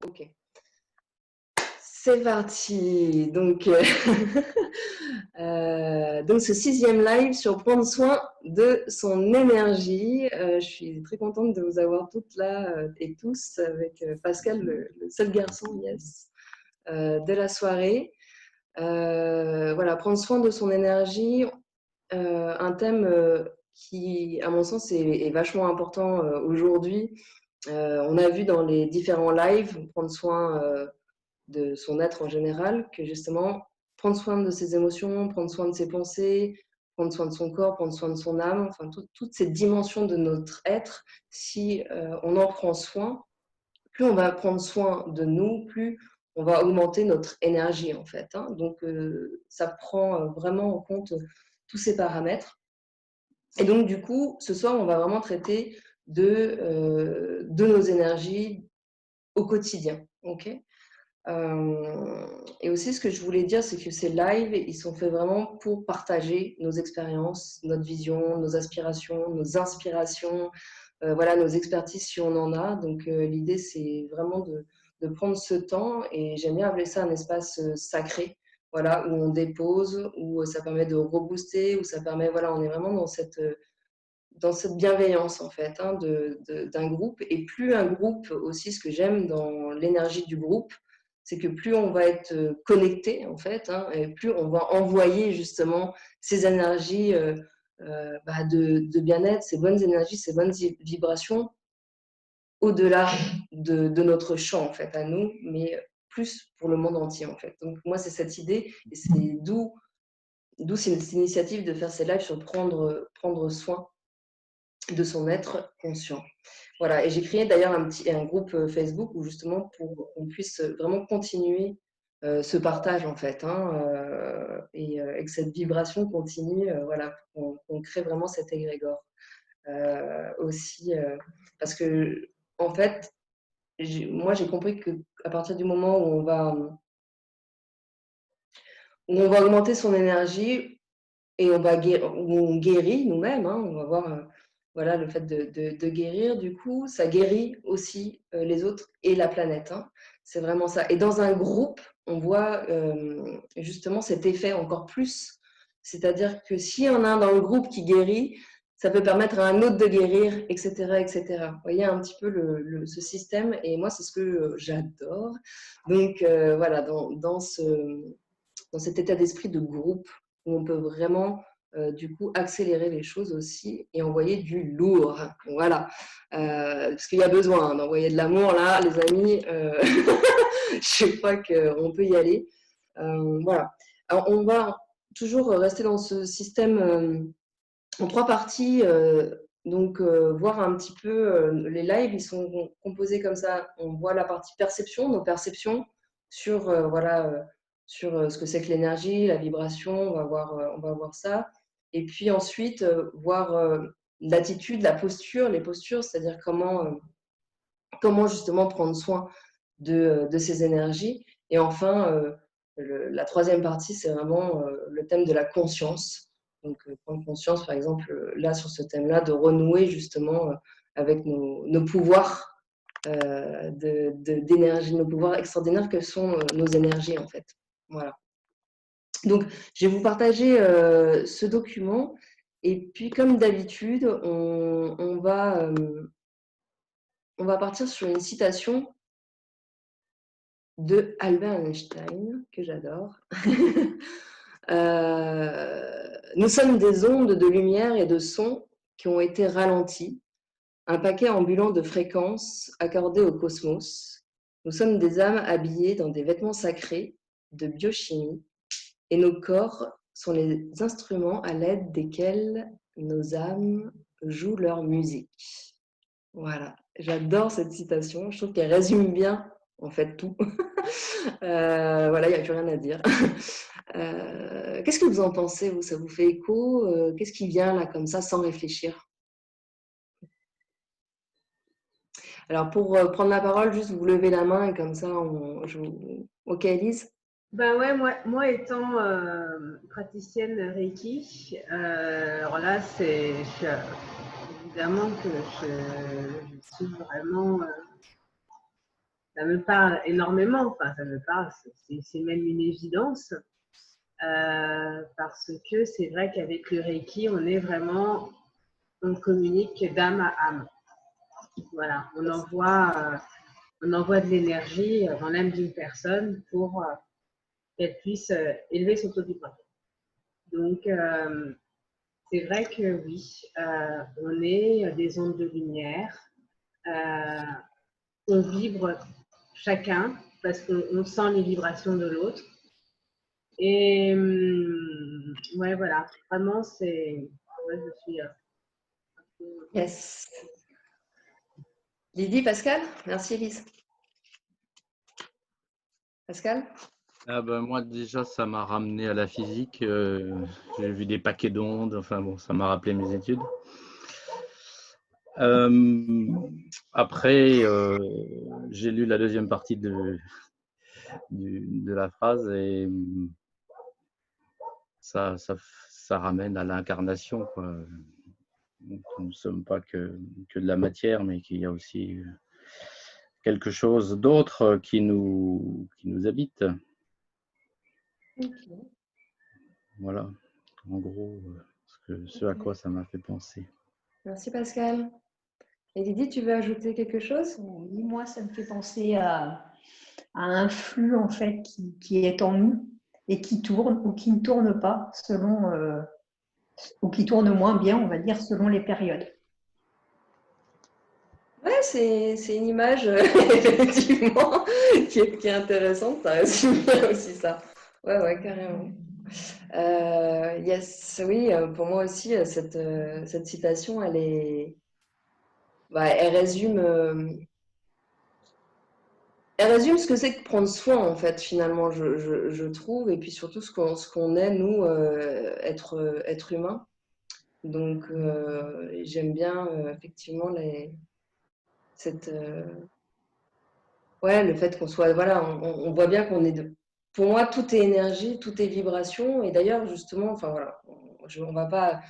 Ok, c'est parti. Donc, donc ce 6e live sur prendre soin de son énergie. Je suis très contente de vous avoir toutes là et tous avec Pascal, le seul garçon, yes, de la soirée. Voilà, prendre soin de son énergie, un thème qui, à mon sens, est vachement important aujourd'hui. On a vu dans les différents lives, prendre soin de son être en général, que justement, prendre soin de ses émotions, prendre soin de ses pensées, prendre soin de son corps, prendre soin de son âme, enfin, toutes ces dimensions de notre être, si on en prend soin, plus on va prendre soin de nous, plus on va augmenter notre énergie, en fait. Hein. Donc, ça prend vraiment en compte tous ces paramètres. Et donc, du coup, ce soir, on va vraiment traiter de nos énergies au quotidien. Ok. Et aussi, ce que je voulais dire, c'est que ces lives, ils sont faits vraiment pour partager nos expériences, notre vision, nos aspirations, nos inspirations, voilà, nos expertises si on en a. Donc, l'idée, c'est vraiment de prendre ce temps, et j'aime bien appeler ça un espace sacré, voilà, où on dépose, où ça permet de rebooster, où ça permet, voilà, on est vraiment dans cette bienveillance, en fait, hein, d'un groupe. Et plus un groupe, aussi, ce que j'aime dans l'énergie du groupe, c'est que plus on va être connecté, en fait, hein, et plus on va envoyer justement ces énergies de bien-être, ces bonnes énergies, ces bonnes vibrations au-delà de notre champ, en fait, à nous, mais plus pour le monde entier, en fait. Donc moi, c'est cette idée, et c'est d'où cette initiative de faire ces lives sur prendre soin de son être conscient. Voilà, et j'ai créé d'ailleurs un groupe Facebook où justement pour qu'on puisse vraiment continuer ce partage, en fait, hein, et que cette vibration continue, voilà, qu'on crée vraiment cet égrégore aussi, parce que en fait, moi j'ai compris que à partir du moment où on va augmenter son énergie, et on guérit nous-mêmes, hein, on va voir voilà, le fait de guérir, du coup, ça guérit aussi les autres et la planète. Hein. C'est vraiment ça. Et dans un groupe, on voit justement cet effet encore plus. C'est-à-dire que s'il y en a un dans le groupe qui guérit, ça peut permettre à un autre de guérir, etc. etc. Vous voyez un petit peu ce système, et moi, c'est ce que j'adore. Donc, voilà, dans cet état d'esprit de groupe, où on peut vraiment du coup accélérer les choses aussi et envoyer du lourd. Voilà, parce qu'il y a besoin d'envoyer de l'amour là, les amis. Je crois qu'on peut y aller. Voilà. Alors, on va toujours rester dans ce système en 3 parties. Donc, voir un petit peu les lives, ils sont composés comme ça. On voit la partie perception, nos perceptions sur voilà, sur ce que c'est que l'énergie, la vibration. On va voir ça. Et puis ensuite, voir l'attitude, la posture, les postures, c'est-à-dire comment justement prendre soin de ces énergies. Et enfin, la 3e partie, c'est vraiment le thème de la conscience. Donc, prendre conscience, par exemple, là, sur ce thème-là, de renouer justement avec nos pouvoirs d'énergie, nos pouvoirs extraordinaires que sont nos énergies, en fait. Voilà. Donc, je vais vous partager ce document. Et puis, comme d'habitude, on va partir sur une citation de Albert Einstein, que j'adore. Nous sommes des ondes de lumière et de son qui ont été ralenties, un paquet ambulant de fréquences accordées au cosmos. Nous sommes des âmes habillées dans des vêtements sacrés de biochimie, et nos corps sont les instruments à l'aide desquels nos âmes jouent leur musique. Voilà, j'adore cette citation, je trouve qu'elle résume bien en fait tout. Voilà, il n'y a plus rien à dire. Qu'est-ce que vous en pensez, vous? Ça vous fait écho? Qu'est-ce qui vient là comme ça sans réfléchir? Alors pour prendre la parole, juste vous levez la main et comme ça, ok, Elise? Ben ouais, moi étant praticienne Reiki, alors là, évidemment que je suis vraiment ça me parle énormément. Enfin, ça me parle, c'est même une évidence. Parce que c'est vrai qu'avec le Reiki, on communique d'âme à âme. Voilà, on envoie de l'énergie dans l'âme d'une personne pour qu'elle puisse élever son taux de vibration. Donc, c'est vrai que oui, on est des ondes de lumière, on vibre chacun parce qu'on sent les vibrations de l'autre. Et ouais, voilà, vraiment, ouais, je suis. Yes. Lydie, Pascal? Merci, Elise. Pascal? Ah ben, moi, déjà, ça m'a ramené à la physique. J'ai vu des paquets d'ondes. Enfin bon, ça m'a rappelé mes études. Après, j'ai lu la deuxième partie de la phrase et ça ramène à l'incarnation, quoi. Donc, nous ne sommes pas que de la matière, mais qu'il y a aussi quelque chose d'autre qui nous habite. Okay. Voilà, en gros, ce à quoi ça m'a fait penser. Merci Pascal. Et Lydie, tu veux ajouter quelque chose? Oui, moi, ça me fait penser à un flux en fait qui est en nous et qui tourne ou qui ne tourne pas selon ou qui tourne moins bien, on va dire, selon les périodes. Ouais, c'est une image effectivement qui est intéressante. Ça résume bien aussi ça. Ouais, carrément. Yes, oui, pour moi aussi, cette citation, elle résume ce que c'est que prendre soin, en fait, finalement, je trouve, et puis surtout ce qu'on est, nous, être humain. Donc, j'aime bien, effectivement, le fait qu'on soit, voilà, on voit bien qu'on est pour moi, tout est énergie, tout est vibration, et d'ailleurs, justement, enfin, voilà, on va pas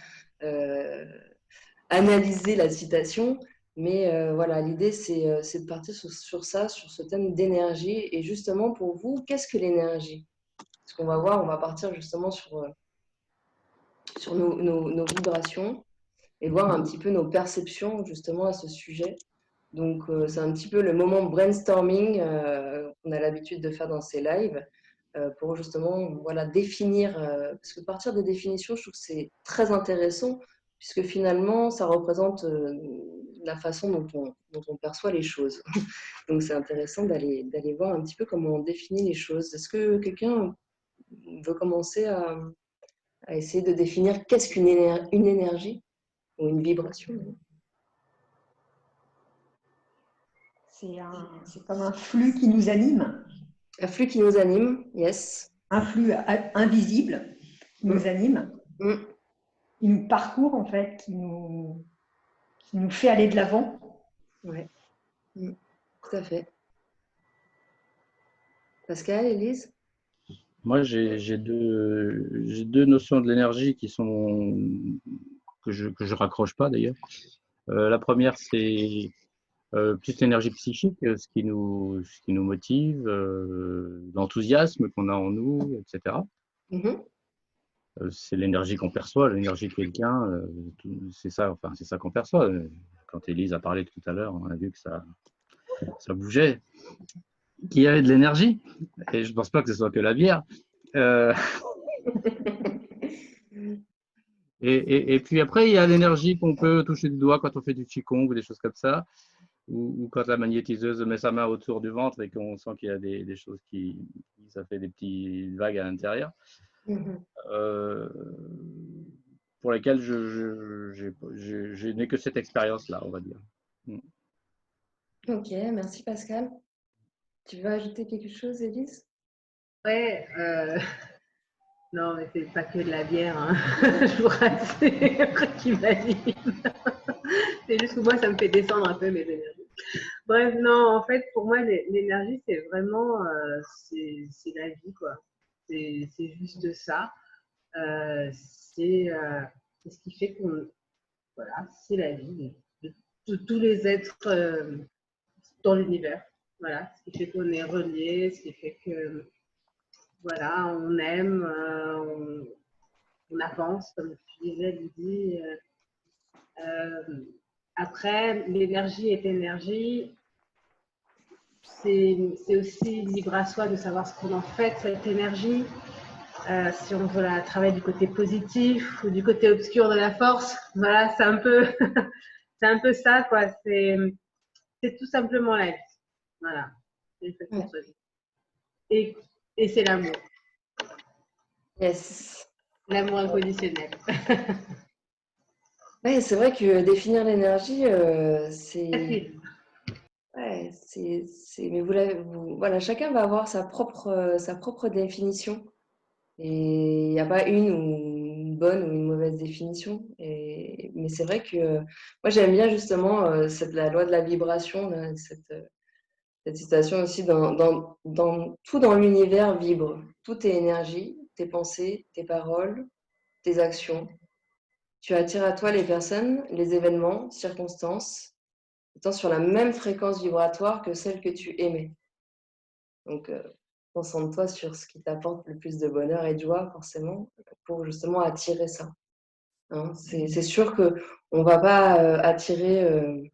analyser la citation, mais voilà, l'idée, c'est de partir sur ça, sur ce thème d'énergie. Et justement, pour vous, qu'est-ce que l'énergie? Parce qu'on va voir, on va partir justement sur nos vibrations et voir un petit peu nos perceptions justement à ce sujet. Donc, c'est un petit peu le moment brainstorming qu'on a l'habitude de faire dans ces lives pour justement voilà, définir, parce que partir des définitions, je trouve que c'est très intéressant, puisque finalement, ça représente la façon dont on perçoit les choses. Donc, c'est intéressant d'aller voir un petit peu comment on définit les choses. Est-ce que quelqu'un veut commencer à essayer de définir qu'est-ce qu'une énergie ou une vibration? C'est comme un flux qui nous anime. Un flux qui nous anime, yes. Un flux invisible qui nous anime, qui nous parcourt en fait, qui nous fait aller de l'avant. Oui, tout à fait. Pascal, Élise? Moi, j'ai deux notions de l'énergie qui sont que je raccroche pas d'ailleurs. La première, c'est plus l'énergie psychique, ce qui nous motive, l'enthousiasme qu'on a en nous, etc. C'est l'énergie qu'on perçoit, l'énergie de quelqu'un, c'est ça qu'on perçoit. Quand Élise a parlé tout à l'heure, on a vu que ça bougeait, qu'il y avait de l'énergie. Et je ne pense pas que ce soit que la bière. Et puis après, il y a l'énergie qu'on peut toucher du doigt quand on fait du qigong ou des choses comme ça, ou quand la magnétiseuse met sa main autour du ventre et qu'on sent qu'il y a des choses ça fait des petites vagues à l'intérieur, pour lesquelles je n'ai que cette expérience-là, on va dire. Ok, merci Pascal. Tu veux ajouter quelque chose, Élise? Ouais, non, mais c'est pas que de la bière, hein. Je vous rassure, qui m'anime. C'est juste que moi, ça me fait descendre un peu mes énergies. Bref, non, en fait, pour moi, l'énergie, c'est vraiment, c'est la vie, quoi. C'est juste ça. C'est ce qui fait qu'on, voilà, c'est la vie de tous les êtres dans l'univers. Voilà, ce qui fait qu'on est relié, ce qui fait que voilà, on aime, on avance, comme tu disais, Lydie. Après, l'énergie est énergie. C'est aussi libre à soi de savoir ce qu'on en fait de cette énergie. Si on veut la travailler du côté positif ou du côté obscur de la force, voilà, c'est un peu, c'est un peu ça, quoi. C'est tout simplement la vie. Voilà. Ouais. Et, et c'est l'amour. Yes. L'amour inconditionnel. Ouais, c'est vrai que définir l'énergie, c'est. Facile. Ouais, mais voilà, chacun va avoir sa propre définition. Et il n'y a pas une bonne ou une mauvaise définition. Mais c'est vrai que moi, j'aime bien justement la loi de la vibration, là, cette citation aussi, tout dans l'univers vibre. Tout est énergie, tes pensées, tes paroles, tes actions. Tu attires à toi les personnes, les événements, circonstances, étant sur la même fréquence vibratoire que celle que tu émets. Donc, concentre-toi sur ce qui t'apporte le plus de bonheur et de joie, forcément, pour justement attirer ça. Hein. C'est sûr qu'on ne va pas attirer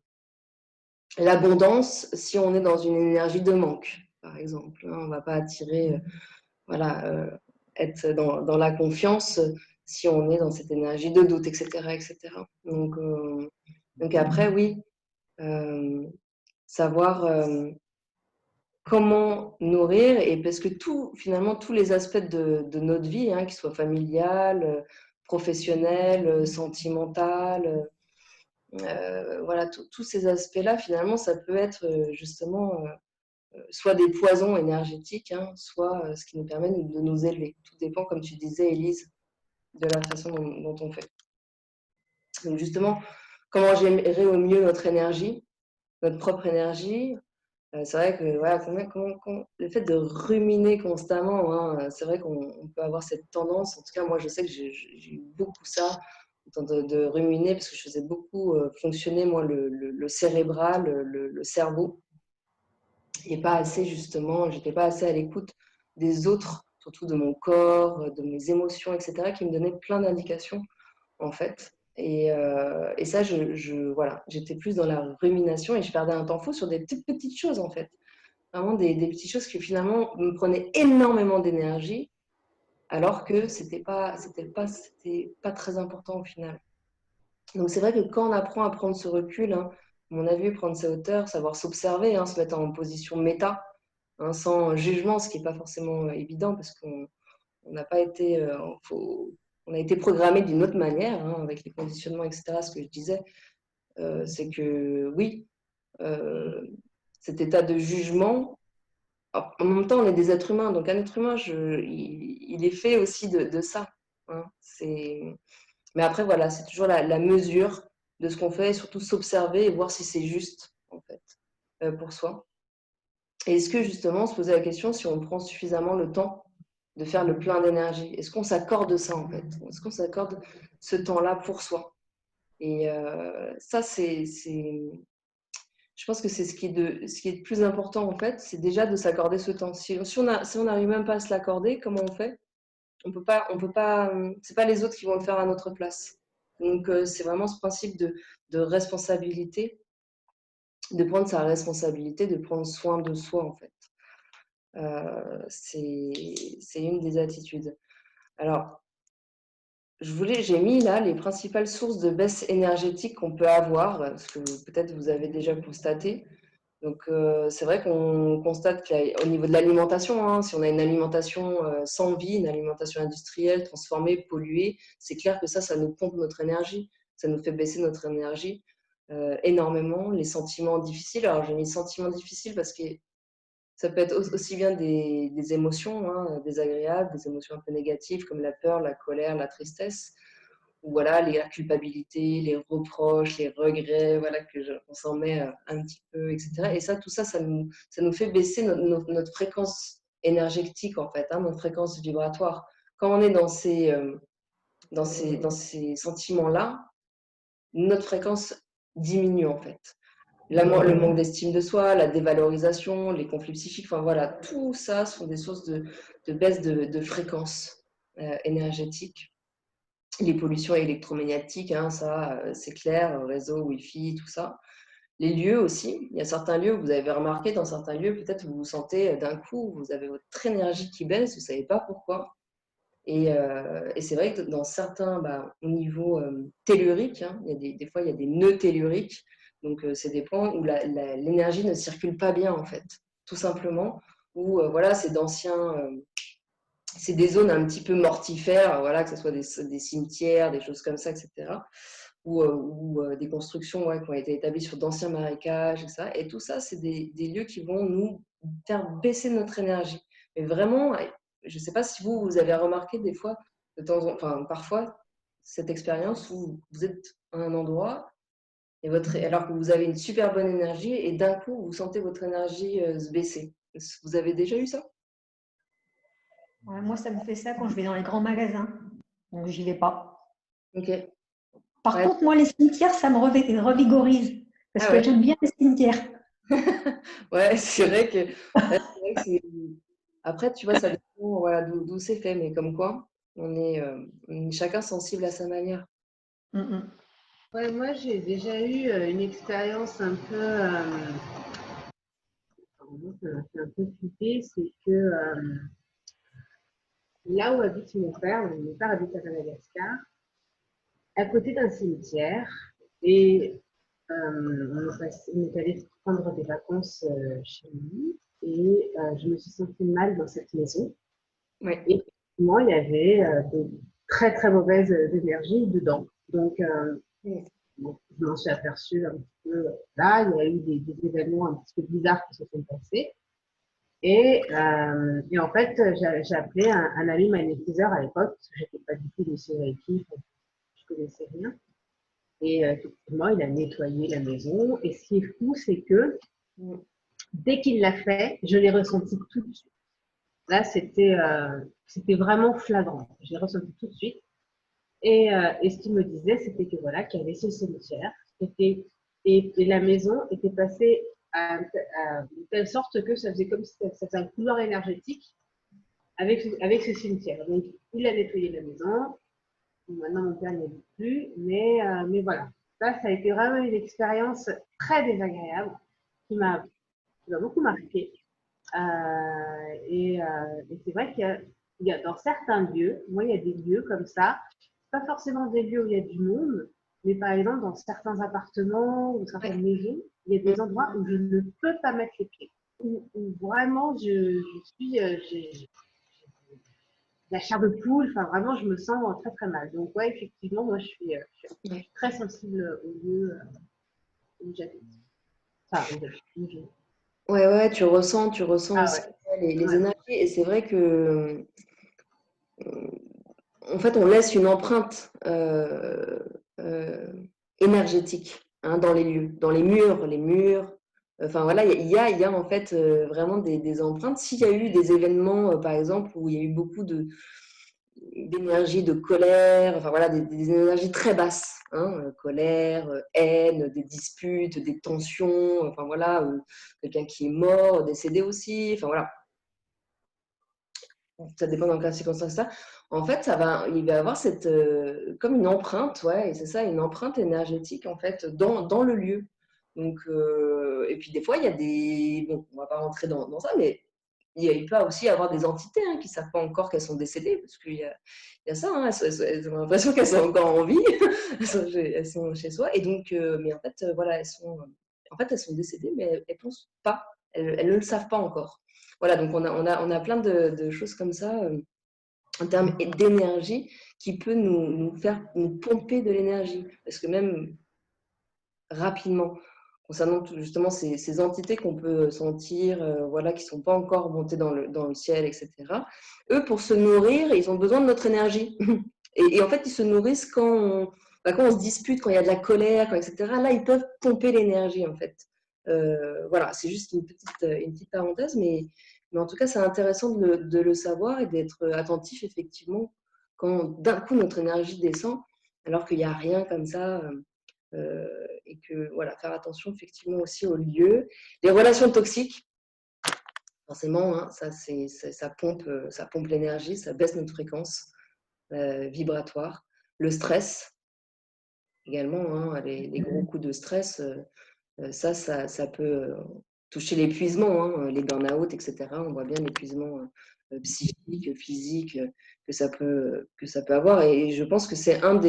l'abondance si on est dans une énergie de manque, par exemple. Hein. On ne va pas attirer, être dans la confiance si on est dans cette énergie de doute, etc. etc. Donc après, oui, savoir comment nourrir, et parce que finalement, tous les aspects de notre vie, hein, qu'ils soient familiales, professionnelles, sentimentales, voilà, tous ces aspects-là, finalement, ça peut être justement soit des poisons énergétiques, hein, soit ce qui nous permet de nous élever. Tout dépend, comme tu disais, Élise, de la façon dont on fait. Donc justement, comment gérer au mieux notre énergie, notre propre énergie. C'est vrai que voilà, le fait de ruminer constamment, hein, c'est vrai qu'on peut avoir cette tendance. En tout cas, moi, je sais que j'ai eu beaucoup ça, de ruminer, parce que je faisais beaucoup fonctionner, moi, le cérébral, le cerveau, et pas assez, justement, j'étais pas assez à l'écoute des autres, surtout de mon corps, de mes émotions, etc., qui me donnaient plein d'indications, en fait. Et ça, voilà, j'étais plus dans la rumination et je perdais un temps fou sur des toutes petites choses, en fait. Vraiment des petites choses qui finalement me prenaient énormément d'énergie, alors que c'était pas très important au final. Donc c'est vrai que quand on apprend à prendre ce recul, hein, à mon avis, prendre ses hauteurs, savoir s'observer, hein, se mettre en position méta, hein, sans jugement, ce qui n'est pas forcément évident, parce qu'on n'a pas été, on a été programmé d'une autre manière, hein, avec les conditionnements, etc. Ce que je disais, c'est que oui, cet état de jugement. En même temps, on est des êtres humains, donc un être humain, il est fait aussi de ça. Hein. Mais après, voilà, c'est toujours la mesure de ce qu'on fait, et surtout s'observer et voir si c'est juste, en fait, pour soi. Et est-ce que, justement, se poser la question si on prend suffisamment le temps de faire le plein d'énergie? Est-ce qu'on s'accorde ça, en fait? Est-ce qu'on s'accorde ce temps-là pour soi? Et ça, je pense que c'est ce qui est le plus important, en fait, c'est déjà de s'accorder ce temps. Si on n'arrive même pas à se l'accorder, comment on fait? On peut pas, c'est pas les autres qui vont le faire à notre place. Donc, c'est vraiment ce principe de responsabilité, de prendre sa responsabilité, de prendre soin de soi, en fait. C'est une des attitudes. Alors, j'ai mis là les principales sources de baisse énergétique qu'on peut avoir, parce que peut-être vous avez déjà constaté. Donc, c'est vrai qu'on constate qu'au niveau de l'alimentation, hein, si on a une alimentation sans vie, une alimentation industrielle, transformée, polluée, c'est clair que ça nous pompe notre énergie, ça nous fait baisser notre énergie énormément. Les sentiments difficiles, alors j'ai mis sentiments difficiles parce que ça peut être aussi bien des émotions, hein, désagréables, des émotions un peu négatives comme la peur, la colère, la tristesse, ou voilà, la culpabilité, les reproches, les regrets, voilà, qu'on s'en met un petit peu, etc. Et ça, tout ça, ça nous fait baisser notre fréquence énergétique, en fait, hein, notre fréquence vibratoire. Quand on est dans ces sentiments-là, notre fréquence diminue, en fait. Le manque d'estime de soi, la dévalorisation, les conflits psychiques, enfin voilà, tout ça sont des sources de baisse de fréquence énergétique. Les pollutions électromagnétiques, hein, ça c'est clair, réseau, Wi-Fi, tout ça. Les lieux aussi, il y a certains lieux, vous avez remarqué, dans certains lieux, peut-être vous vous sentez d'un coup, vous avez votre énergie qui baisse, vous ne savez pas pourquoi. Et c'est vrai que dans certains, au niveau tellurique, hein, il y a des fois il y a des nœuds telluriques, donc c'est des points où l'énergie ne circule pas bien en fait, tout simplement, où voilà, c'est des zones un petit peu mortifères, voilà, que ce soit des cimetières, des choses comme ça, etc. Ou des constructions qui ont été établies sur d'anciens marécages, et ça. Et tout ça, c'est des lieux qui vont nous faire baisser notre énergie. Mais vraiment, je ne sais pas si vous avez remarqué des fois, parfois, cette expérience où vous êtes à un endroit, alors que vous avez une super bonne énergie, et d'un coup, vous sentez votre énergie se baisser. Vous avez déjà eu ça? Ouais, moi, ça me fait ça quand je vais dans les grands magasins. Donc, j'y vais pas. Ok. Par Ouais. contre, moi, les cimetières, ça me revigorise. Parce Ah que ouais. j'aime bien les cimetières. Ouais, c'est vrai que, après, tu vois, ça dépend voilà, d'où c'est fait, mais comme quoi, on est chacun sensible à sa manière. Ouais, moi, j'ai déjà eu une expérience un peu, ça m'a fait un peu flipper, c'est que là où habite mon père habite à Madagascar, à côté d'un cimetière, et on est allé prendre des vacances chez lui, et je me suis sentie mal dans cette maison. Ouais. Et effectivement, il y avait de très très mauvaises énergies dedans. Donc, bon, je m'en suis aperçue un petit peu là. Il y a eu des événements un petit peu bizarres qui se sont passés. Et en fait, j'ai appelé un ami magnétiseur à l'époque, parce que je n'étais pas du tout initiée avec qui, je ne connaissais rien. Et effectivement, il a nettoyé la maison. Et ce qui est fou, c'est que dès qu'il l'a fait, je l'ai ressenti tout de suite. Là, c'était vraiment flagrant. Je l'ai ressenti tout de suite. Et ce qu'il me disait, c'était que voilà, qu'il y avait ce cimetière, et la maison était passée de telle sorte que ça faisait comme si ça faisait un couloir énergétique avec ce cimetière. Donc, il a nettoyé la maison. Maintenant, mon père n'y habite plus, mais voilà. Ça a été vraiment une expérience très désagréable qui m'a beaucoup marqué. Et c'est vrai qu'il y a dans certains lieux, moi, il y a des lieux comme ça, pas forcément des lieux où il y a du monde, mais par exemple, dans certains appartements ou certaines maisons, il y a des endroits où je ne peux pas mettre les pieds. Où vraiment, j'ai la chair de poule, enfin vraiment, je me sens très très mal. Donc, ouais, effectivement, moi, je suis très sensible aux lieux où j'habite. Enfin, où je... Ouais, tu ressens Ah aussi ouais. les Ouais. énergies. Et c'est vrai que, en fait, on laisse une empreinte énergétique, hein, dans les lieux, dans les murs. Enfin voilà, il y a en fait vraiment des empreintes. S'il y a eu des événements, par exemple, où il y a eu beaucoup d'énergie, de colère, enfin voilà, des énergies très basses, hein, colère, haine, des disputes, des tensions, enfin voilà, quelqu'un qui est mort, décédé aussi, enfin voilà, ça dépend dans quelle circonstance ça. En fait, il va y avoir cette, comme une empreinte, ouais, et c'est ça, une empreinte énergétique en fait dans le lieu. Donc, et puis des fois, il y a bon, on va pas rentrer dans ça, mais il peut aussi y avoir des entités qui ne savent pas encore qu'elles sont décédées, parce qu'il y a ça, hein, elles ont l'impression qu'elles sont encore en vie, elles sont chez soi, et donc, mais en fait, voilà, elles sont décédées, mais elles ne pensent pas, elles ne le savent pas encore. Voilà, donc on a plein de choses comme ça, en termes d'énergie, qui peut nous faire nous pomper de l'énergie, parce que même rapidement, concernant justement ces entités qu'on peut sentir, voilà, qui ne sont pas encore montées dans le ciel, etc. Eux, pour se nourrir, ils ont besoin de notre énergie. Et en fait, ils se nourrissent quand on se dispute, quand il y a de la colère, etc. Là, ils peuvent pomper l'énergie, en fait. Voilà, c'est juste une petite parenthèse, mais en tout cas, c'est intéressant de le savoir et d'être attentif, effectivement, quand d'un coup, notre énergie descend, alors qu'il n'y a rien comme ça. Et que, voilà, faire attention effectivement aussi aux lieux. Les relations toxiques, forcément, hein, ça pompe l'énergie, ça baisse notre fréquence vibratoire. Le stress, également, hein, les gros coups de stress, ça peut toucher l'épuisement, hein, les burn-out, etc. On voit bien l'épuisement psychique, physique que ça peut avoir. Et je pense que c'est une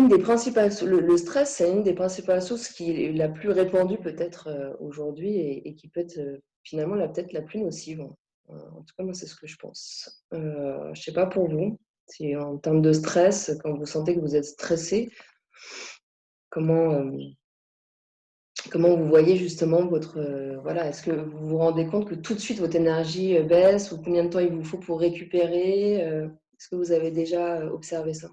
des principales, le stress, c'est une des principales sources qui est la plus répandue peut-être aujourd'hui et qui peut être finalement peut-être la plus nocive. En tout cas, moi, c'est ce que je pense. Je ne sais pas pour vous, si en termes de stress, quand vous sentez que vous êtes stressé, comment vous voyez justement votre… voilà, est-ce que vous vous rendez compte que tout de suite votre énergie baisse ou combien de temps il vous faut pour récupérer est-ce que vous avez déjà observé ça?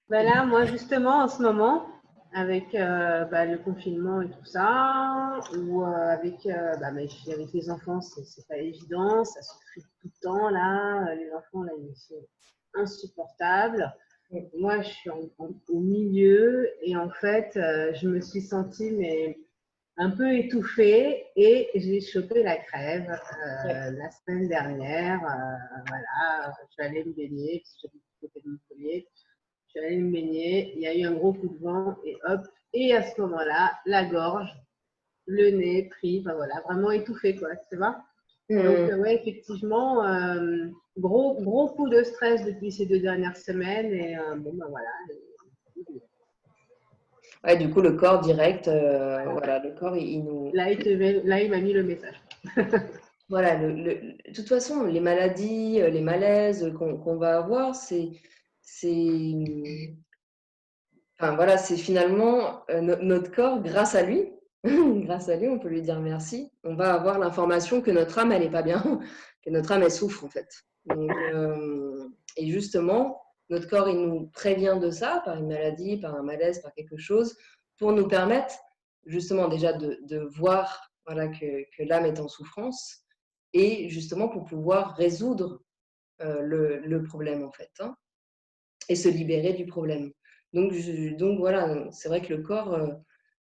Ben là, moi, justement, en ce moment, avec le confinement et tout ça, ou avec les enfants, c'est pas évident, ça se fait tout le temps, là. Les enfants, là, c'est insupportable. Moi, je suis au milieu et en fait, je me suis sentie un peu étouffée et j'ai chopé la crève la semaine dernière. Voilà, je suis allée me baigner parce que j'habite du côté de Montpellier. Je suis allée me baigner, il y a eu un gros coup de vent et hop, et à ce moment-là, la gorge, le nez pris, enfin voilà, vraiment étouffé quoi, tu vois. Donc ouais, effectivement, gros coup de stress depuis ces 2 dernières semaines et voilà. Ouais, du coup, le corps direct, voilà, le corps, il nous… Là, il m'a mis le message. Voilà, de toute façon, les maladies, les malaises qu'on va avoir, enfin, voilà, c'est finalement notre corps, grâce à lui, grâce à lui, on peut lui dire merci, on va avoir l'information que notre âme, elle n'est pas bien, que notre âme, elle souffre en fait. Donc, et justement, notre corps, il nous prévient de ça par une maladie, par un malaise, par quelque chose, pour nous permettre justement déjà de voir voilà, que l'âme est en souffrance et justement pour pouvoir résoudre le problème en fait, hein, et se libérer du problème. Donc voilà, c'est vrai que le corps,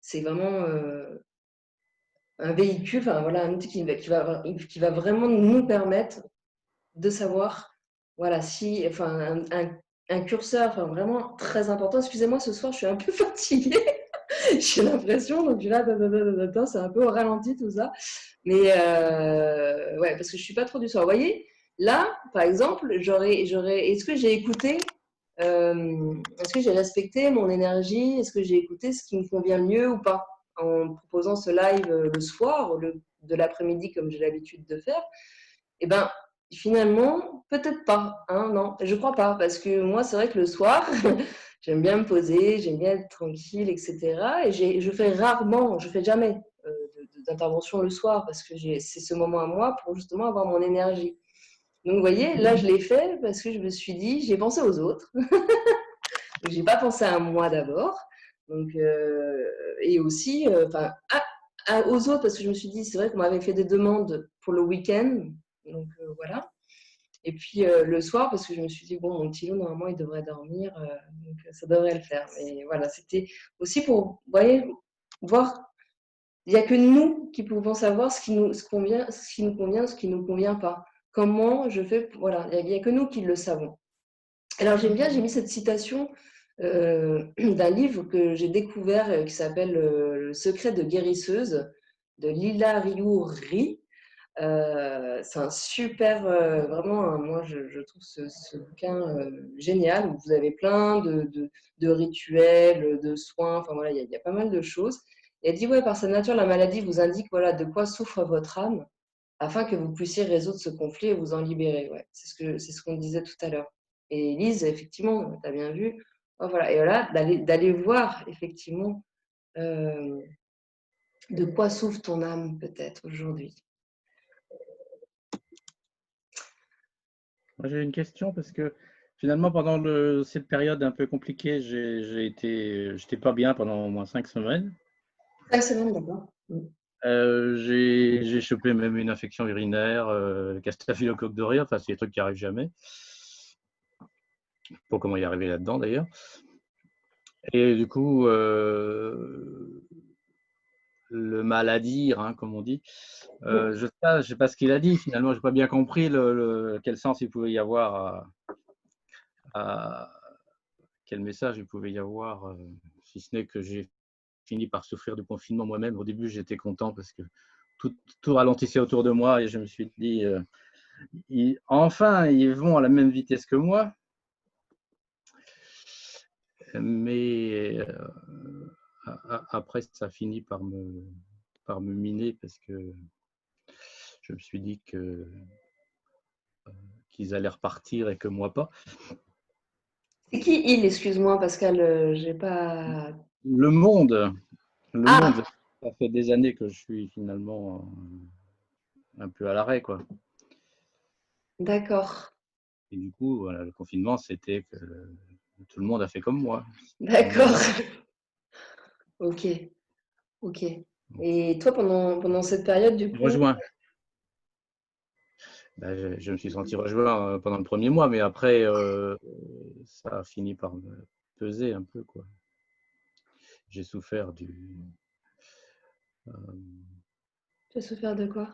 c'est vraiment un véhicule, enfin voilà, un outil qui va vraiment nous permettre de savoir, voilà, si, enfin, un curseur, enfin vraiment très important. Excusez-moi, ce soir, je suis un peu fatiguée. J'ai l'impression, donc là, c'est un peu au ralenti tout ça. Mais ouais, parce que je suis pas trop du soir. Vous voyez, là, par exemple, est-ce que j'ai écouté est-ce que j'ai respecté mon énergie? Est-ce que j'ai écouté ce qui me convient le mieux ou pas? En proposant ce live le soir, de l'après-midi, comme j'ai l'habitude de faire, eh ben, finalement, peut-être pas. Hein, non, je crois pas. Parce que moi, c'est vrai que le soir, j'aime bien me poser, j'aime bien être tranquille, etc. Et je fais jamais d'intervention le soir parce que c'est ce moment à moi pour justement avoir mon énergie. Donc, vous voyez, là, je l'ai fait parce que je me suis dit, j'ai pensé aux autres. Donc, j'ai pas pensé à moi d'abord. Donc, et aussi, aux autres, parce que je me suis dit, c'est vrai qu'on m'avait fait des demandes pour le week-end. Donc, voilà. Et puis, le soir, parce que je me suis dit, bon, mon petit loup, normalement, il devrait dormir. Donc, ça devrait le faire. Mais voilà, c'était aussi pour, vous voyez, voir. Il n'y a que nous qui pouvons savoir ce qui nous convient, ce qui ne nous convient pas. Comment je fais, voilà, il n'y a que nous qui le savons. Alors j'aime bien, j'ai mis cette citation d'un livre que j'ai découvert qui s'appelle Le secret de guérisseuse de Lila Riouri. C'est un super, vraiment, moi je trouve ce bouquin génial où vous avez plein de rituels, de soins, enfin voilà, il y a pas mal de choses. Et elle dit, ouais, par sa nature, la maladie vous indique voilà, de quoi souffre votre âme afin que vous puissiez résoudre ce conflit et vous en libérer. Ouais, c'est ce qu'on disait tout à l'heure. Et Lise, effectivement, tu as bien vu. Oh, voilà. Et voilà, d'aller voir, effectivement, de quoi souffre ton âme, peut-être, aujourd'hui. Moi, j'ai une question parce que finalement, pendant cette période un peu compliquée, j'étais pas bien pendant au moins 5 semaines. 5 semaines, d'accord. J'ai chopé même une infection urinaire, staphylocoque aureus, enfin, c'est des trucs qui arrivent jamais. Pour comment y arriver là-dedans d'ailleurs. Et du coup, le mal à dire, hein, comme on dit, je sais pas ce qu'il a dit finalement, j'ai pas bien compris quel sens il pouvait y avoir quel message il pouvait y avoir, si ce n'est que j'ai fini par souffrir du confinement moi-même. Au début, j'étais content parce que tout ralentissait autour de moi et je me suis dit, enfin, ils vont à la même vitesse que moi. Mais après, ça finit par me miner parce que je me suis dit qu'ils allaient repartir et que moi pas. C'est qui il, excuse-moi, Pascal, j'ai pas. Le monde, Ah, ça fait des années que je suis finalement un peu à l'arrêt, quoi. d'accord, Et du coup, voilà, le confinement, c'était que tout le monde a fait comme moi. d'accord. Ok, ok. Et toi, pendant cette période, du coup, Rejoint. Ben, je me suis senti rejoint pendant le premier mois, mais après, ça a fini par me peser un peu, quoi. J'ai souffert tu as souffert de quoi?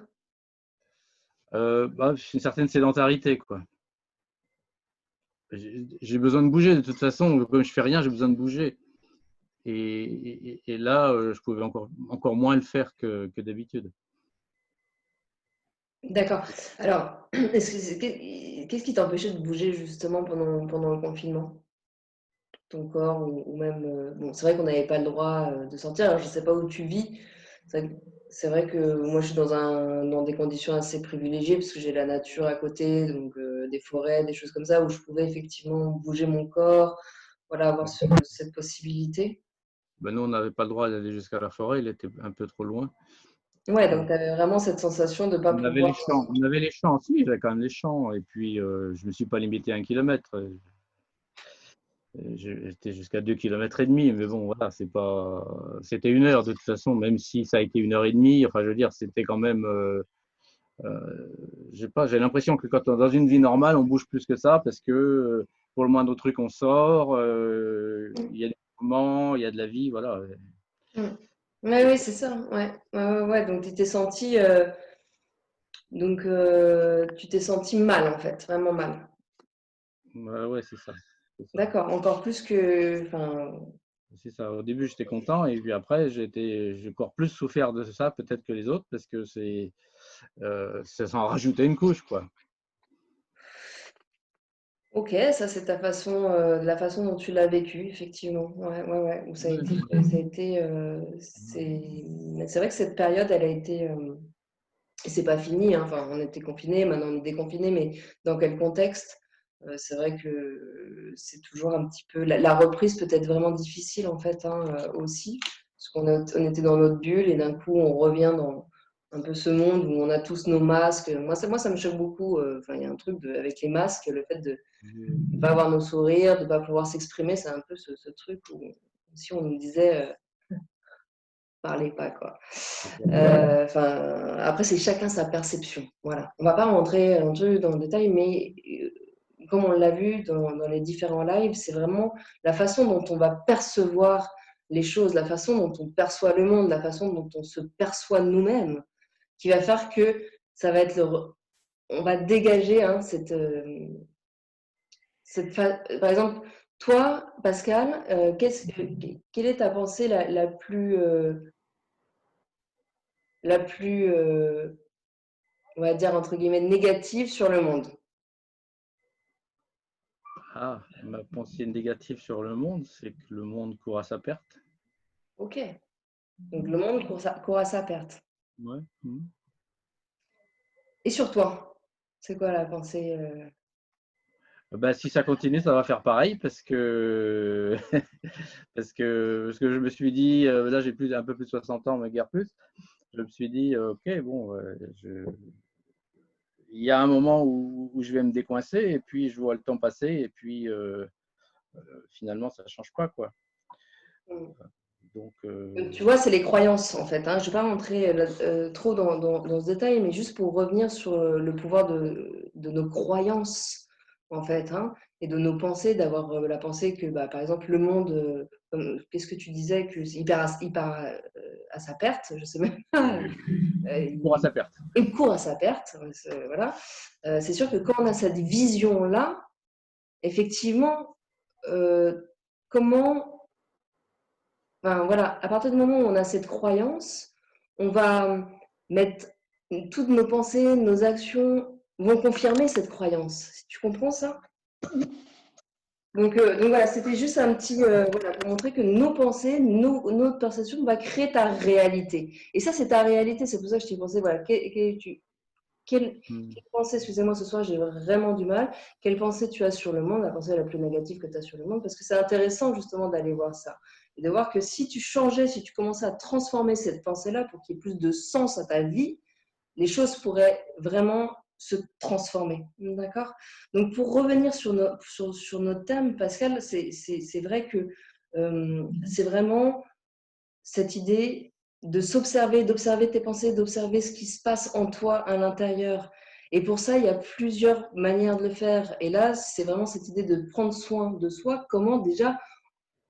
une certaine sédentarité, quoi. J'ai besoin de bouger de toute façon, comme je fais rien, j'ai besoin de bouger. Et là, je pouvais encore moins le faire que d'habitude. D'accord. Alors, qu'est-ce qui t'empêchait de bouger justement pendant le confinement? Ton corps ou même, bon, c'est vrai qu'on n'avait pas le droit de sortir. Alors, je ne sais pas où tu vis. C'est vrai que moi, je suis dans des conditions assez privilégiées parce que j'ai la nature à côté, donc des forêts, des choses comme ça, où je pouvais effectivement bouger mon corps, voilà, avoir cette possibilité. Ben, nous, on n'avait pas le droit d'aller jusqu'à la forêt, il était un peu trop loin. Ouais, donc tu avais vraiment cette sensation de ne pas On avait les pouvoir. champs, si, il y avait quand même les champs. Et puis, je ne me suis pas limité à 1 kilomètre. J'étais jusqu'à 2,5 km, mais bon, voilà, c'était 1 heure de toute façon, même si ça a été 1 heure et demie. Enfin, je veux dire, c'était quand même, je sais pas, j'ai l'impression que quand dans une vie normale, on bouge plus que ça parce que pour le moindre truc, on sort, il y a des mouvements, il y a de la vie, voilà. Ouais, oui, c'est ça. Ouais, ouais. Donc tu t'es senti mal en fait, vraiment mal. Ouais, c'est ça. D'accord, encore plus que, enfin, C'est ça. Au début, j'étais content et puis après, j'ai encore plus souffert de ça peut-être que les autres parce que ça s'en rajoutait une couche, quoi. ok, ça c'est ta façon, la façon dont tu l'as vécu, effectivement. Ouais. Où c'est vrai que cette période, elle a été, et c'est pas fini, hein. Enfin, on était confinés, maintenant on est déconfinés, mais dans quel contexte? C'est vrai que c'est toujours un petit peu la reprise peut être vraiment difficile en fait, hein, aussi, parce on était dans notre bulle et d'un coup on revient dans un peu ce monde où on a tous nos masques. Moi ça me choque beaucoup, enfin il y a un truc avec les masques, le fait de ne pas avoir nos sourires, de ne pas pouvoir s'exprimer, c'est un peu ce truc où si on nous disait, parlez pas, quoi. Enfin, après, c'est chacun sa perception. Voilà. On va pas rentrer un peu dans le détail, mais comme on l'a vu dans les différents lives, c'est vraiment la façon dont on va percevoir les choses, la façon dont on perçoit le monde, la façon dont on se perçoit nous-mêmes, qui va faire que ça va être on va dégager, hein, par exemple, toi, Pascal, quelle est ta pensée la plus, on va dire, entre guillemets, négative sur le monde? Ah, ma pensée négative sur le monde, c'est que le monde court à sa perte. Ok. Donc le monde court à sa perte. Ouais. Et sur toi, c'est quoi la pensée Bah, si ça continue, ça va faire pareil parce que parce que je me suis dit, là j'ai un peu plus de 60 ans, mais guère plus. Je me suis dit, ok, bon, il y a un moment où je vais me décoincer et puis je vois le temps passer et puis finalement ça change pas, quoi. Donc Tu vois, c'est les croyances en fait, hein. Je ne vais pas rentrer trop dans ce détail, mais juste pour revenir sur le pouvoir de nos croyances en fait, hein, et de nos pensées, d'avoir la pensée que, par exemple, le monde, qu'est-ce que tu disais, que il part à sa perte, je sais même pas. Pour à sa perte. Il court à sa perte, voilà. C'est sûr que quand on a cette vision-là, effectivement, comment, voilà, à partir du moment où on a cette croyance, on va mettre toutes nos pensées, nos actions vont confirmer cette croyance. Tu comprends ça? Donc voilà, c'était juste un petit, voilà, pour montrer que nos pensées, notre perception va créer ta réalité. Et ça, c'est ta réalité. C'est pour ça que je t'ai pensé, voilà, quelle pensée, excusez-moi, ce soir, j'ai vraiment du mal. Quelle pensée tu as sur le monde, la pensée la plus négative que tu as sur le monde? Parce que c'est intéressant justement d'aller voir ça. Et de voir que si tu changeais, si tu commençais à transformer cette pensée-là pour qu'il y ait plus de sens à ta vie, les choses pourraient vraiment se transformer. D'accord? Donc, pour revenir sur notre thème, Pascal, c'est vrai que c'est vraiment cette idée de s'observer, d'observer tes pensées, d'observer ce qui se passe en toi à l'intérieur. Et pour ça, il y a plusieurs manières de le faire. Et là, c'est vraiment cette idée de prendre soin de soi. Comment déjà,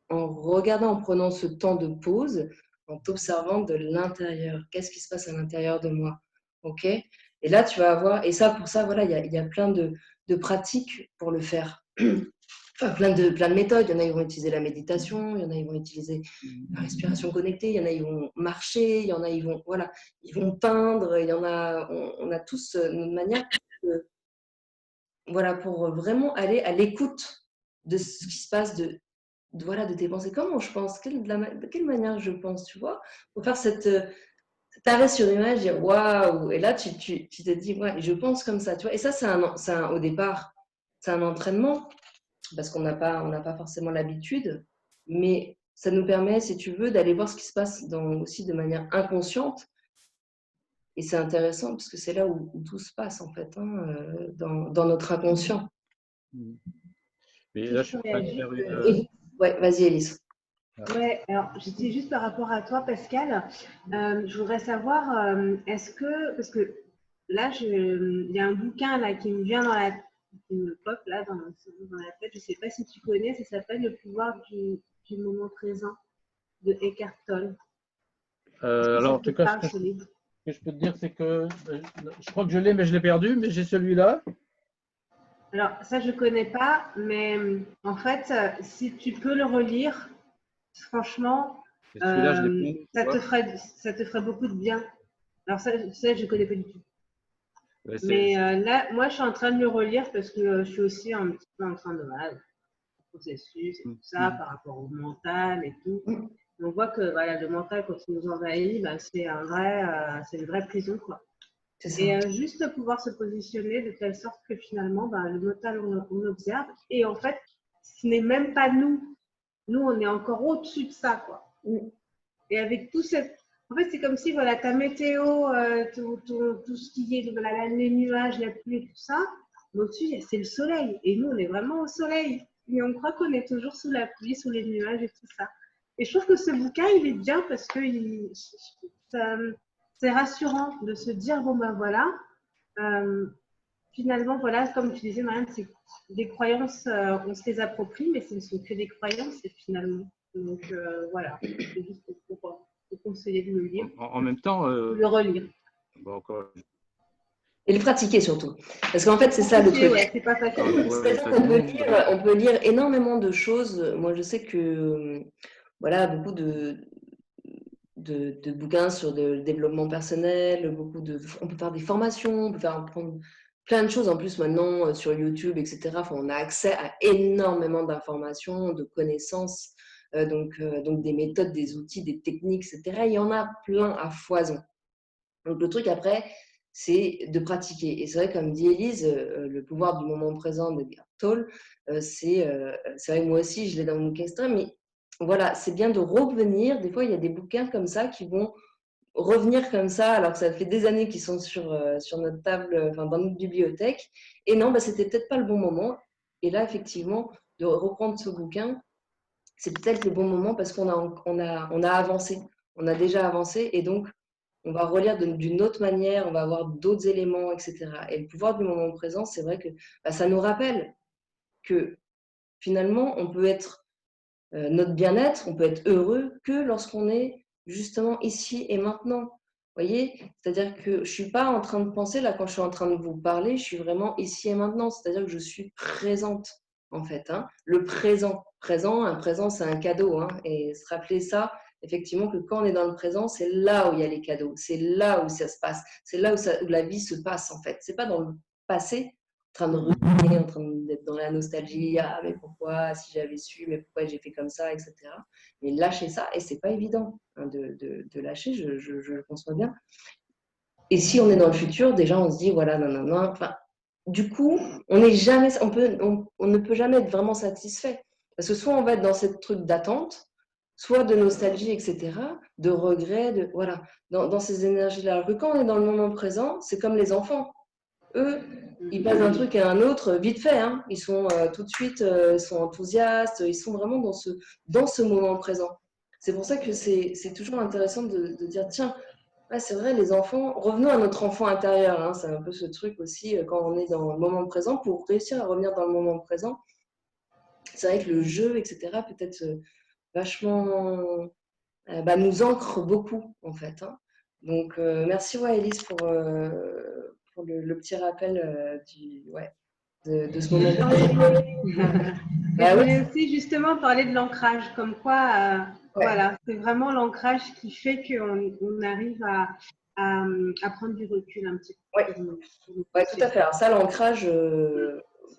en regardant, en prenant ce temps de pause, en t'observant de l'intérieur. Qu'est-ce qui se passe à l'intérieur de moi? Ok? Et là, tu vas avoir, et ça, pour ça, voilà, il y a plein de pratiques pour le faire. Enfin, plein de méthodes. Il y en a, ils vont utiliser la méditation, il y en a, ils vont utiliser la respiration connectée, il y en a, ils vont marcher, il y en a, ils vont, voilà, ils vont peindre, il y en a, on a tous notre manière, voilà, pour vraiment aller à l'écoute de ce qui se passe, voilà, de tes pensées. Comment je pense? De quelle manière je pense, tu vois? Pour faire cet arrêt sur image, dire waouh! Et là, tu te dis, ouais, je pense comme ça, tu vois? Et ça, au départ, c'est un entraînement parce qu'on n'a pas forcément l'habitude, mais ça nous permet, si tu veux, d'aller voir ce qui se passe aussi de manière inconsciente. Et c'est intéressant parce que c'est là où tout se passe, en fait, hein, dans notre inconscient. Mais là, je suis en train de faire Ouais, vas-y, Élise. Ouais, alors j'étais juste par rapport à toi, Pascal. Je voudrais savoir, est-ce que, parce que là, il y a un bouquin là qui me vient qui me pop là dans la tête. Je ne sais pas si tu connais. Ça s'appelle Le pouvoir du moment présent de Eckhart Tolle. alors, en tout cas, ce que je peux te dire, c'est que je crois que je l'ai, mais je l'ai perdu, mais j'ai celui-là. Alors, ça, je ne connais pas, mais en fait, si tu peux le relire, franchement, celui-là, je l'ai ça te ferait beaucoup de bien. Alors, ça je ne connais pas du tout. Ouais, mais là, moi, je suis en train de le relire parce que je suis aussi un petit peu en train de processus et tout ça par rapport au mental et tout. On voit que voilà, le mental, quand il nous envahit, c'est une vraie prison, quoi. Et juste pouvoir se positionner de telle sorte que finalement, le mental, on observe. Et en fait, ce n'est même pas nous. Nous, on est encore au-dessus de ça, quoi. Et avec tout cette... En fait, c'est comme si, voilà, ta météo, tout ce qui est, voilà, les nuages, la pluie, tout ça, mais au-dessus, c'est le soleil. Et nous, on est vraiment au soleil. Mais on croit qu'on est toujours sous la pluie, sous les nuages et tout ça. Et je trouve que ce bouquin, il est bien parce que c'est rassurant de se dire, bon ben voilà, finalement, voilà, comme tu disais, Marianne, c'est des croyances, on se les approprie, mais ce ne sont que des croyances, finalement. Donc voilà, c'est juste pour conseiller de le lire. En même temps, le relire. Bon, encore... Et le pratiquer surtout. Parce qu'en fait, c'est ça le truc. Ouais, c'est pas facile. On peut lire énormément de choses. Moi, je sais que voilà, beaucoup de bouquins sur le développement personnel, on peut faire des formations, on peut apprendre plein de choses en plus maintenant sur YouTube, etc. Enfin, on a accès à énormément d'informations, de connaissances, donc des méthodes, des outils, des techniques, etc. Il y en a plein à foison. Donc le truc après, c'est de pratiquer. Et c'est vrai, comme dit Élise, le pouvoir du moment présent de Eckhart Tolle, c'est vrai que moi aussi, je l'ai dans mon bouquin extrême, mais voilà, c'est bien de revenir. Des fois, il y a des bouquins comme ça qui vont revenir comme ça, alors que ça fait des années qu'ils sont sur notre table, enfin, dans notre bibliothèque. Et non, c'était peut-être pas le bon moment. Et là, effectivement, de reprendre ce bouquin, c'est peut-être le bon moment parce qu'on a avancé. On a déjà avancé et donc, on va relire d'une autre manière, on va avoir d'autres éléments, etc. Et le pouvoir du moment présent, c'est vrai que ça nous rappelle que finalement, on peut être notre bien-être, on peut être heureux que lorsqu'on est justement ici et maintenant. Vous voyez? C'est-à-dire que je ne suis pas en train de penser, là, quand je suis en train de vous parler, je suis vraiment ici et maintenant. C'est-à-dire que je suis présente, en fait. Hein. Le présent. Un présent, c'est un cadeau. Hein. Et se rappeler ça, effectivement, que quand on est dans le présent, c'est là où il y a les cadeaux. C'est là où ça se passe. C'est là où la vie se passe, en fait. Ce n'est pas dans le passé, en train de ruminer, en train d'être dans la nostalgie, ah mais pourquoi, si j'avais su, mais pourquoi j'ai fait comme ça, etc. Mais lâcher ça, et c'est pas évident hein, de lâcher, je le conçois bien. Et si on est dans le futur, déjà on se dit, voilà, non, enfin, du coup, on ne peut jamais être vraiment satisfait. Parce que soit on va être dans cette truc d'attente, soit de nostalgie, etc., de regret, voilà, dans ces énergies-là. Alors que quand on est dans le moment présent, c'est comme les enfants. Eux, ils passent d'un truc à un autre vite fait. Hein. Ils sont tout de suite, ils sont enthousiastes, ils sont vraiment dans ce moment présent. C'est pour ça que c'est toujours intéressant de dire, tiens, ouais, c'est vrai, les enfants, revenons à notre enfant intérieur. Hein. C'est un peu ce truc aussi, quand on est dans le moment présent, pour réussir à revenir dans le moment présent, c'est vrai que le jeu, etc., peut-être vachement, nous ancre beaucoup, en fait. Hein. Donc, merci, ouais, Élise, pour le petit rappel de ce moment. Je voulais aussi justement parler de l'ancrage, comme quoi, voilà, c'est vraiment l'ancrage qui fait qu'on arrive à prendre du recul un petit peu. Ouais, tout à fait. Alors ça, l'ancrage,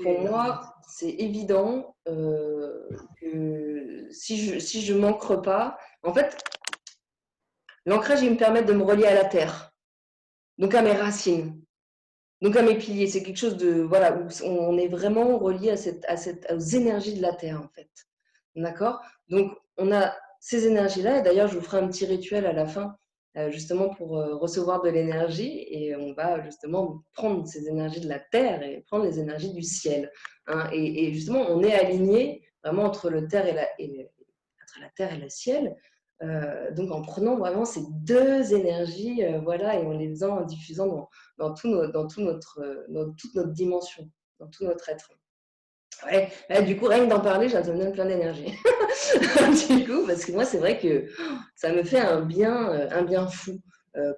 pour moi, c'est évident que si je m'ancre pas, en fait, l'ancrage, il me permet de me relier à la terre, donc à mes racines, donc à mes piliers. C'est quelque chose de, voilà, où on est vraiment relié aux énergies de la terre, en fait. D'accord? Donc, on a ces énergies-là, et d'ailleurs, je vous ferai un petit rituel à la fin, justement pour recevoir de l'énergie, et on va justement prendre ces énergies de la terre et prendre les énergies du ciel. Hein, et justement, on est aligné vraiment entre la terre et le ciel. Donc en prenant vraiment ces deux énergies, voilà, et en les faisant, en diffusant dans toute notre dimension, dans tout notre être. Ouais, là, du coup, rien que d'en parler, ça me donne plein d'énergie. Du coup, parce que moi, c'est vrai que ça me fait un bien fou.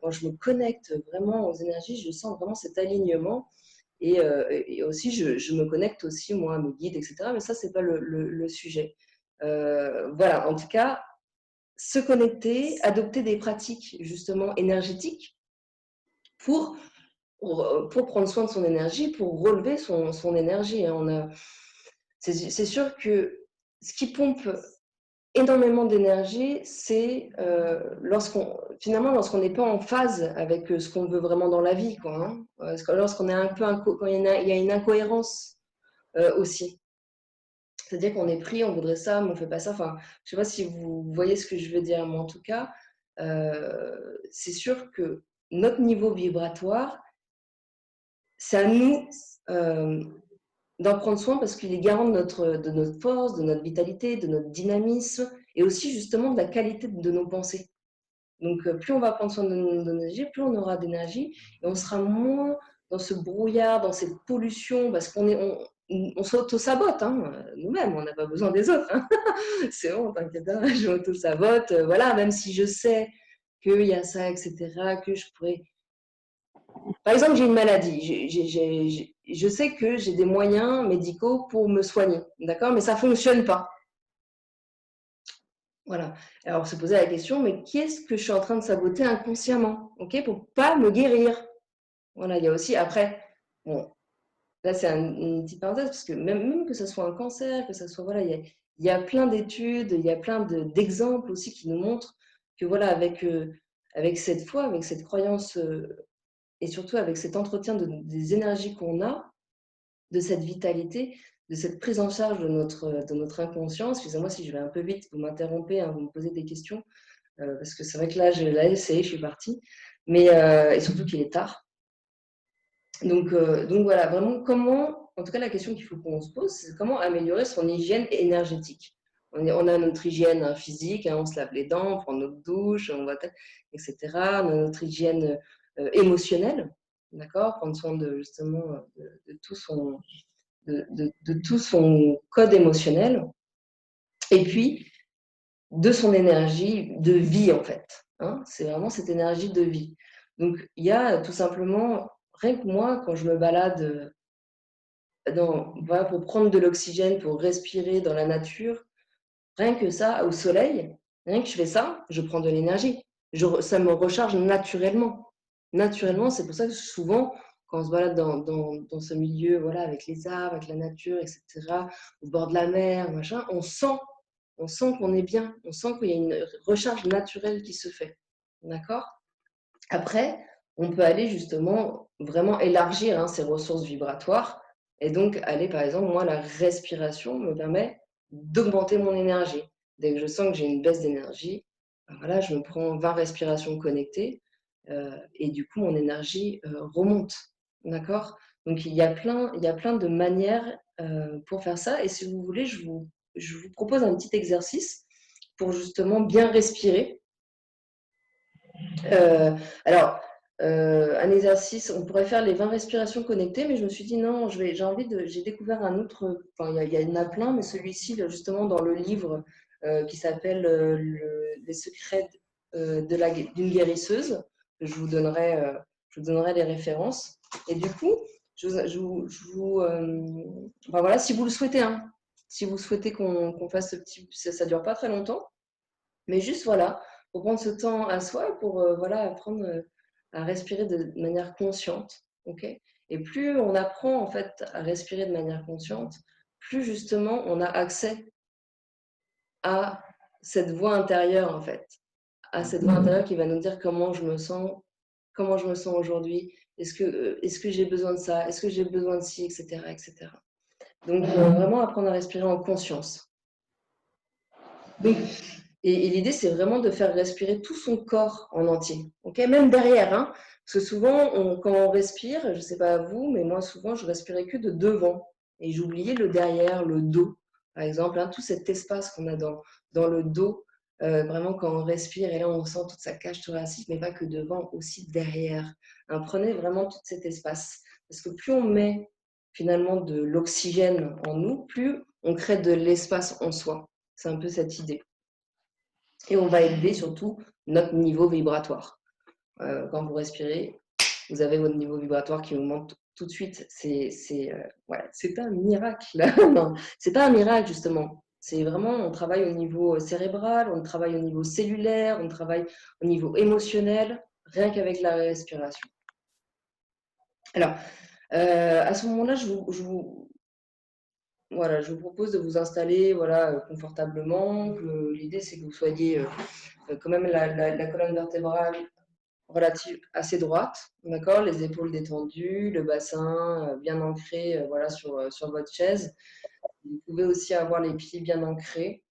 Quand je me connecte vraiment aux énergies, je sens vraiment cet alignement. Et aussi, je me connecte aussi, moi, à mes guides, etc. Mais ça, c'est pas le sujet. Voilà, en tout cas, se connecter, adopter des pratiques, justement, énergétiques pour prendre soin de son énergie, pour relever son énergie. Hein. C'est sûr que ce qui pompe énormément d'énergie, c'est finalement lorsqu'on n'est pas en phase avec ce qu'on veut vraiment dans la vie, quoi. Hein. Lorsqu'on est un peu quand il y a une incohérence aussi. C'est-à-dire qu'on est pris, on voudrait ça, mais on ne fait pas ça. Enfin, je ne sais pas si vous voyez ce que je veux dire, mais en tout cas, c'est sûr que notre niveau vibratoire, c'est à nous d'en prendre soin parce qu'il est garant de notre force, de notre vitalité, de notre dynamisme et aussi justement de la qualité de nos pensées. Donc, plus on va prendre soin de nos énergies, plus on aura d'énergie et on sera moins dans ce brouillard, dans cette pollution parce on s'auto-sabote hein, nous-mêmes, on n'a pas besoin des autres. Hein. C'est bon, t'inquiète pas, je m'auto-sabote. Voilà, même si je sais qu'il y a ça, etc., que je pourrais... Par exemple, j'ai une maladie. Je sais que j'ai des moyens médicaux pour me soigner, d'accord? Mais ça ne fonctionne pas. Voilà. Alors, se poser la question, mais qu'est-ce que je suis en train de saboter inconsciemment, ok, pour ne pas me guérir? Voilà, il y a aussi, après, bon, là, c'est une petite parenthèse, parce que même que ce soit un cancer, que ce soit, voilà, il y a plein d'études, il y a plein d'exemples aussi qui nous montrent que, voilà, avec cette foi, avec cette croyance et surtout avec cet entretien des énergies qu'on a, de cette vitalité, de cette prise en charge de notre inconscient. Excusez-moi si je vais un peu vite, vous m'interrompez, hein, vous me posez des questions, parce que c'est vrai que là, ça y est, je suis partie, mais, et surtout qu'il est tard. Donc voilà, vraiment en tout cas la question qu'il faut qu'on se pose, c'est comment améliorer son hygiène énergétique. On a notre hygiène physique, hein, on se lave les dents, on prend notre douche, etc. On a notre hygiène émotionnelle, d'accord, prendre soin justement de tout de tout son code émotionnel et puis de son énergie de vie, en fait. Hein. C'est vraiment cette énergie de vie. Donc, il y a tout simplement, rien que moi, quand je me balade voilà, pour prendre de l'oxygène, pour respirer dans la nature, rien que ça, au soleil, rien que je fais ça, je prends de l'énergie. Ça me recharge naturellement. Naturellement, c'est pour ça que souvent, quand on se balade dans ce milieu, voilà, avec les arbres, avec la nature, etc., au bord de la mer, machin, on sent qu'on est bien, on sent qu'il y a une recharge naturelle qui se fait. D'accord? Après, on peut aller justement vraiment élargir ces ressources vibratoires et donc aller, par exemple, moi, la respiration me permet d'augmenter mon énergie. Dès que je sens que j'ai une baisse d'énergie, ben voilà, je me prends 20 respirations connectées et du coup, mon énergie remonte. D'accord? Donc, il y a plein de manières pour faire ça. Et si vous voulez, je vous propose un petit exercice pour justement bien respirer. Alors, un exercice, on pourrait faire les 20 respirations connectées, mais je me suis dit non, j'ai découvert un autre, enfin il y en a plein, mais celui-ci, justement, dans le livre qui s'appelle Les secrets d'une guérisseuse, je vous donnerai les références. Et du coup, enfin, voilà, si vous le souhaitez, hein, si vous souhaitez qu'on fasse ce petit, ça dure pas très longtemps, mais juste voilà, pour prendre ce temps à soi, pour voilà, apprendre à respirer de manière consciente. Okay, et plus on apprend en fait à respirer de manière consciente, plus justement on a accès à cette voix intérieure en fait, à cette voix intérieure qui va nous dire comment je me sens aujourd'hui, est-ce que j'ai besoin de ça, est-ce que j'ai besoin de ci, etc. etc. Donc vraiment apprendre à respirer en conscience. Donc, et l'idée, c'est vraiment de faire respirer tout son corps en entier, okay, même derrière. Hein, parce que souvent, quand on respire, je ne sais pas vous, mais moi, souvent, je respirais que de devant. Et j'oubliais le derrière, le dos, par exemple. Hein, tout cet espace qu'on a dans le dos, vraiment, quand on respire, et là, on sent toute sa cage thoracique, mais pas que devant, aussi derrière. Hein, prenez vraiment tout cet espace. Parce que plus on met finalement de l'oxygène en nous, plus on crée de l'espace en soi. C'est un peu cette idée. Et on va élever surtout notre niveau vibratoire. Quand vous respirez, vous avez votre niveau vibratoire qui augmente tout de suite. Voilà, c'est pas un miracle. Non, c'est pas un miracle justement. C'est vraiment, on travaille au niveau cérébral, on travaille au niveau cellulaire, on travaille au niveau émotionnel, rien qu'avec la respiration. Alors, à ce moment-là, je vous propose de vous installer confortablement. L'idée, c'est que vous soyez quand même la colonne vertébrale assez droite, d'accord, les épaules détendues, le bassin bien ancré sur votre chaise. Vous pouvez aussi avoir les pieds bien ancrés,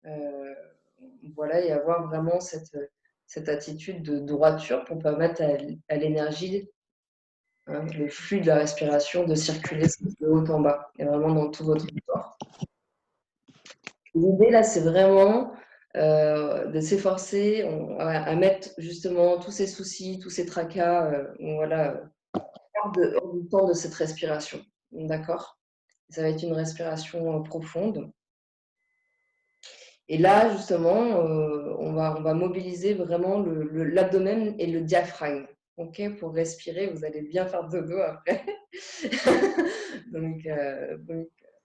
et avoir vraiment cette attitude de droiture pour permettre à l'énergie, hein, le flux de la respiration de circuler de haut en bas et vraiment dans tout votre corps. L'idée là, c'est vraiment de s'efforcer à mettre justement tous ces soucis, tous ces tracas, hors du temps de cette respiration. D'accord? Ça va être une respiration profonde. Et là, justement, on va mobiliser vraiment l'abdomen et le diaphragme. Okay, pour respirer, vous allez bien faire dodo après. donc,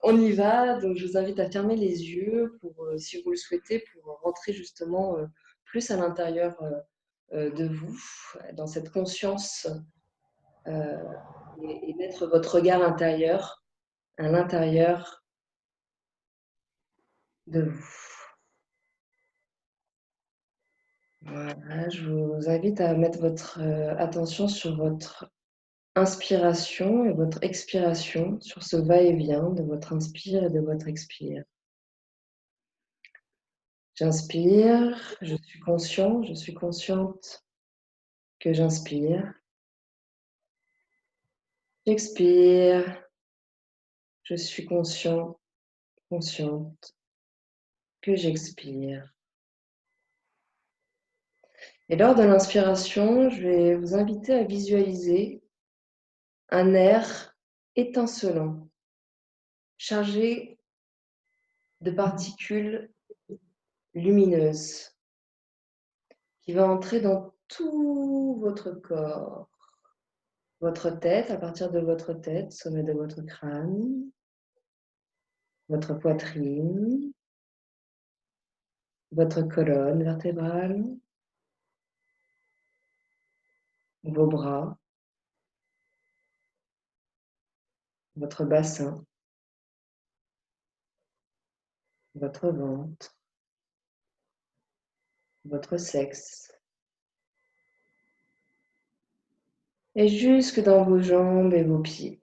on y va. Donc, je vous invite à fermer les yeux si vous le souhaitez, pour rentrer justement plus à l'intérieur de vous, dans cette conscience et mettre votre regard intérieur à l'intérieur de vous. Voilà, je vous invite à mettre votre attention sur votre inspiration et votre expiration, sur ce va-et-vient de votre inspire et de votre expire. J'inspire, je suis conscient, je suis consciente que j'inspire. J'expire, je suis conscient, consciente que j'expire. Et lors de l'inspiration, je vais vous inviter à visualiser un air étincelant, chargé de particules lumineuses qui va entrer dans tout votre corps. Votre tête, à partir de votre tête, sommet de votre crâne, votre poitrine, votre colonne vertébrale, vos bras, votre bassin, votre ventre, votre sexe, et jusque dans vos jambes et vos pieds.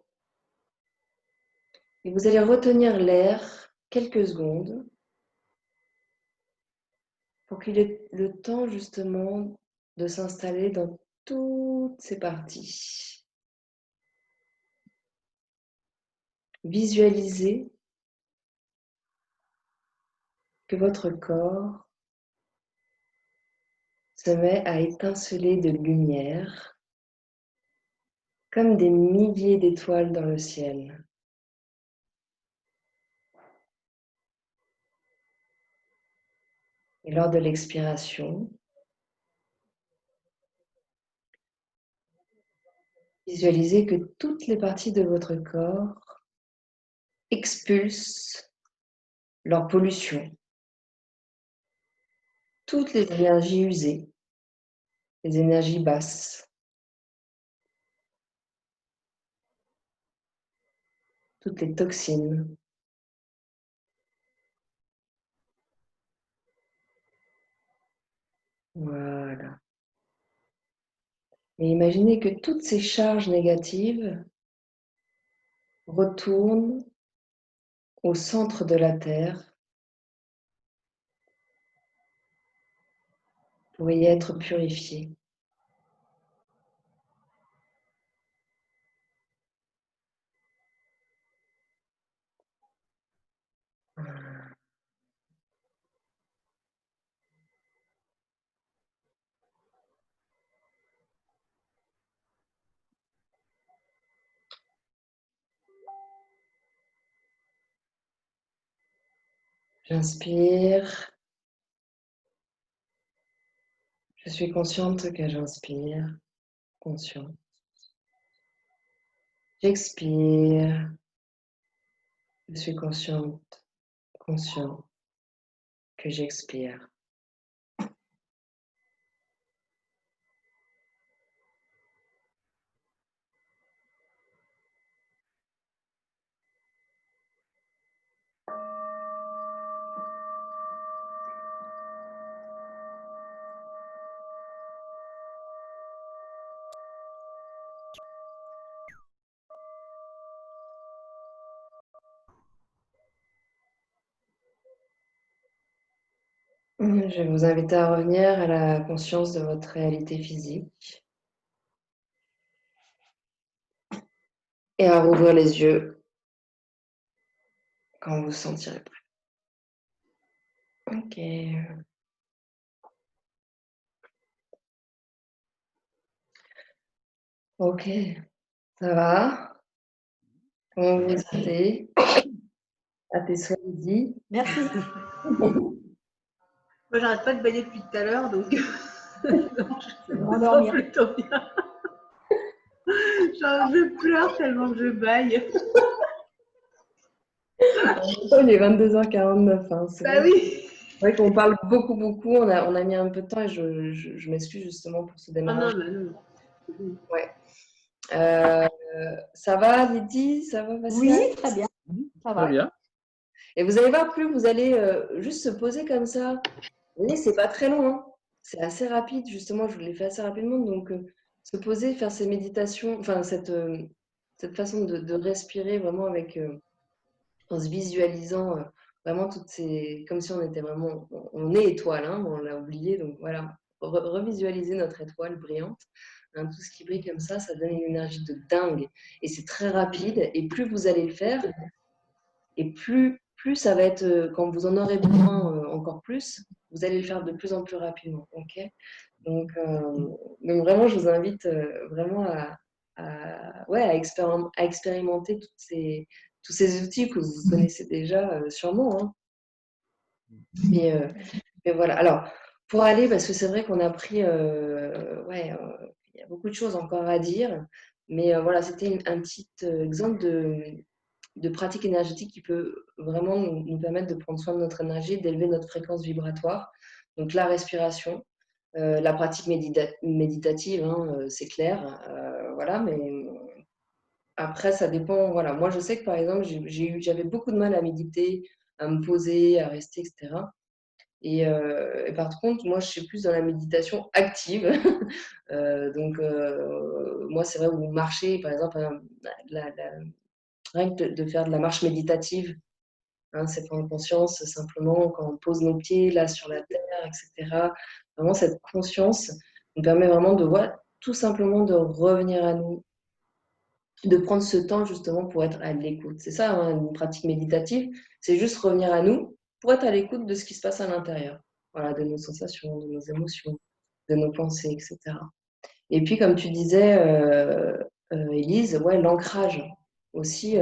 Et vous allez retenir l'air quelques secondes pour qu'il ait le temps justement de s'installer dans toutes ces parties. Visualisez que votre corps se met à étinceler de lumière comme des milliers d'étoiles dans le ciel. Et lors de l'expiration, visualisez que toutes les parties de votre corps expulsent leur pollution, toutes les énergies usées, les énergies basses, toutes les toxines. Voilà. Et imaginez que toutes ces charges négatives retournent au centre de la Terre pour y être purifiées. J'inspire. Je suis consciente que j'inspire, conscient. J'expire. Je suis consciente, conscient que j'expire. Je vais vous inviter à revenir à la conscience de votre réalité physique et à rouvrir les yeux quand vous vous sentirez prêt. Ok. Ok, ça va? Comment vous vous sentez? À tes soins, Lydie. Merci. Moi, j'arrête pas de bailler depuis tout à l'heure, donc je me sens Endormir. plutôt bien. Genre, je pleure tellement que je baille. Il est 22h49. Hein, c'est Bah vrai. oui. C'est vrai qu'on parle beaucoup. On a mis un peu de temps et je m'excuse justement pour ce Ah démarrage. non, bah non. Ouais. Ça va, Lydie? Ça va, Pascal? Oui, très bien. Ça Très va. bien. Et vous allez voir, plus vous allez juste se poser comme ça. Vous voyez, c'est pas très long, hein. C'est assez rapide, justement, je vous l'ai fait assez rapidement. Donc, se poser, faire ces méditations, enfin, cette façon de respirer vraiment avec, en se visualisant vraiment toutes ces. Comme si on était vraiment. On est étoile, hein, on l'a oublié. Donc, voilà, revisualiser notre étoile brillante. Hein, tout ce qui brille comme ça donne une énergie de dingue. Et c'est très rapide. Et plus vous allez le faire, et plus ça va être, quand vous en aurez besoin encore plus, vous allez le faire de plus en plus rapidement. Okay, donc vraiment, je vous invite vraiment à expérimenter tous ces outils que vous connaissez déjà sûrement. Hein. Mais voilà. Alors, pour aller, parce que c'est vrai qu'on a pris, il y a beaucoup de choses encore à dire, mais voilà, c'était un petit exemple de pratique énergétique qui peut vraiment nous permettre de prendre soin de notre énergie, d'élever notre fréquence vibratoire. Donc la respiration, la pratique méditative, hein, c'est clair, voilà, mais après ça dépend. Voilà, moi je sais que par exemple j'avais beaucoup de mal à méditer, à me poser, à rester, etc. Et par contre, moi je suis plus dans la méditation active. Donc moi c'est vrai, où marcher, par exemple, rien que de faire de la marche méditative, hein, c'est prendre conscience simplement quand on pose nos pieds là sur la terre, etc. Vraiment, cette conscience nous permet vraiment de voir, tout simplement de revenir à nous, de prendre ce temps justement pour être à l'écoute. C'est ça, hein, une pratique méditative, c'est juste revenir à nous pour être à l'écoute de ce qui se passe à l'intérieur. Voilà, de nos sensations, de nos émotions, de nos pensées, etc. Et puis, comme tu disais, Élise, ouais, l'ancrage aussi.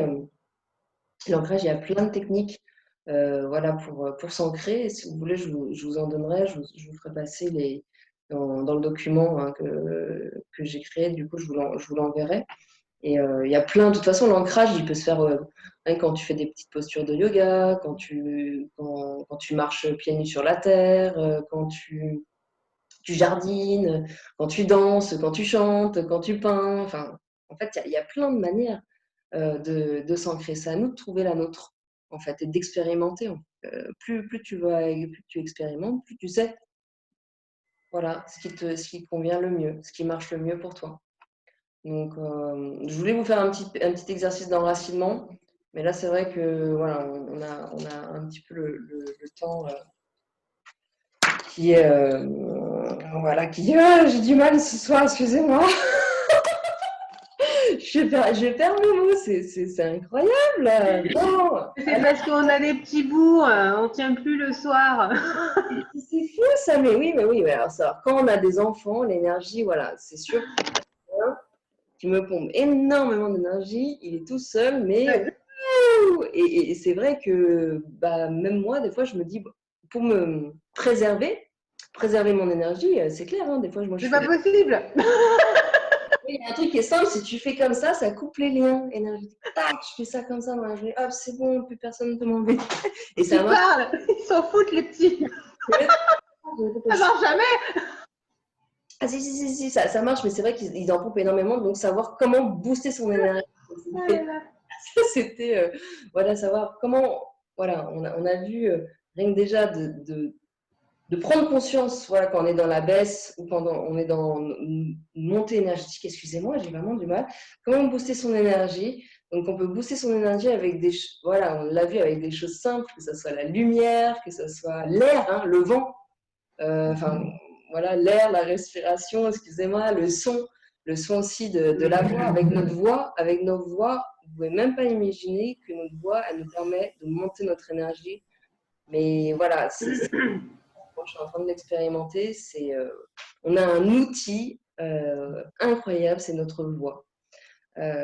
L'ancrage, il y a plein de techniques voilà, pour s'ancrer. Si vous voulez, je vous en donnerai, je vous ferai passer dans le document, hein, que j'ai créé, du coup, je vous l'enverrai. Et il y a plein, de toute façon, l'ancrage, il peut se faire hein, quand tu fais des petites postures de yoga, quand tu marches pieds nus sur la terre, quand tu jardines, quand tu danses, quand tu chantes, quand tu peins. Enfin, en fait, il y a plein de manières de s'ancrer. C'est à nous de trouver la nôtre, en fait, et d'expérimenter. Plus tu expérimentes, plus tu sais, voilà, ce qui te convient le mieux, ce qui marche le mieux pour toi. Donc, je voulais vous faire un petit exercice d'enracinement, mais là, c'est vrai que voilà, on a un petit peu le temps qui est voilà, j'ai du mal ce soir, excusez-moi. Je vais perdre mes mots, c'est incroyable. Non. C'est parce qu'on a des petits bouts, on tient plus le soir. C'est fou ça, mais oui. Mais alors, ça, quand on a des enfants, l'énergie, voilà, c'est sûr qu'il me pompe énormément d'énergie. Il est tout seul, mais et c'est vrai que bah, même moi, des fois, je me dis, pour me préserver mon énergie, c'est clair, hein, des fois, moi, je C'est fais pas possible. il y a un truc qui est simple, si tu fais comme ça coupe les liens énergétiques. Tac, je fais ça comme ça dans la journée, hop, c'est bon, plus personne ne peut m'embêter. Et Ils ça marche. parlent, ils s'en foutent les petits. Ça marche jamais. Ah si, ça marche, mais c'est vrai qu'ils en pompent énormément, donc savoir comment booster son énergie. C'était, voilà, savoir comment, voilà, on a vu, rien que déjà de prendre conscience, voilà, quand on est dans la baisse ou quand on est dans une montée énergétique, excusez-moi, j'ai vraiment du mal, comment booster son énergie. Donc on peut booster son énergie avec voilà, on l'a vu avec des choses simples, que ce soit la lumière, que ce soit l'air, hein, le vent, enfin voilà, l'air, la respiration, excusez-moi, le son aussi de la voix, avec nos voix, vous ne pouvez même pas imaginer que notre voix, elle nous permet de monter notre énergie. Mais voilà, moi, je suis en train de l'expérimenter. On a un outil incroyable, c'est notre voix,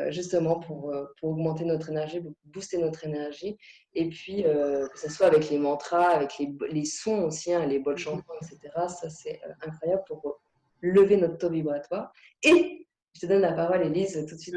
justement pour augmenter notre énergie, pour booster notre énergie. Et puis, que ce soit avec les mantras, avec les sons aussi, hein, les bols chantants, etc. Ça, c'est incroyable pour lever notre taux vibratoire. Et je te donne la parole, Élise, tout de suite.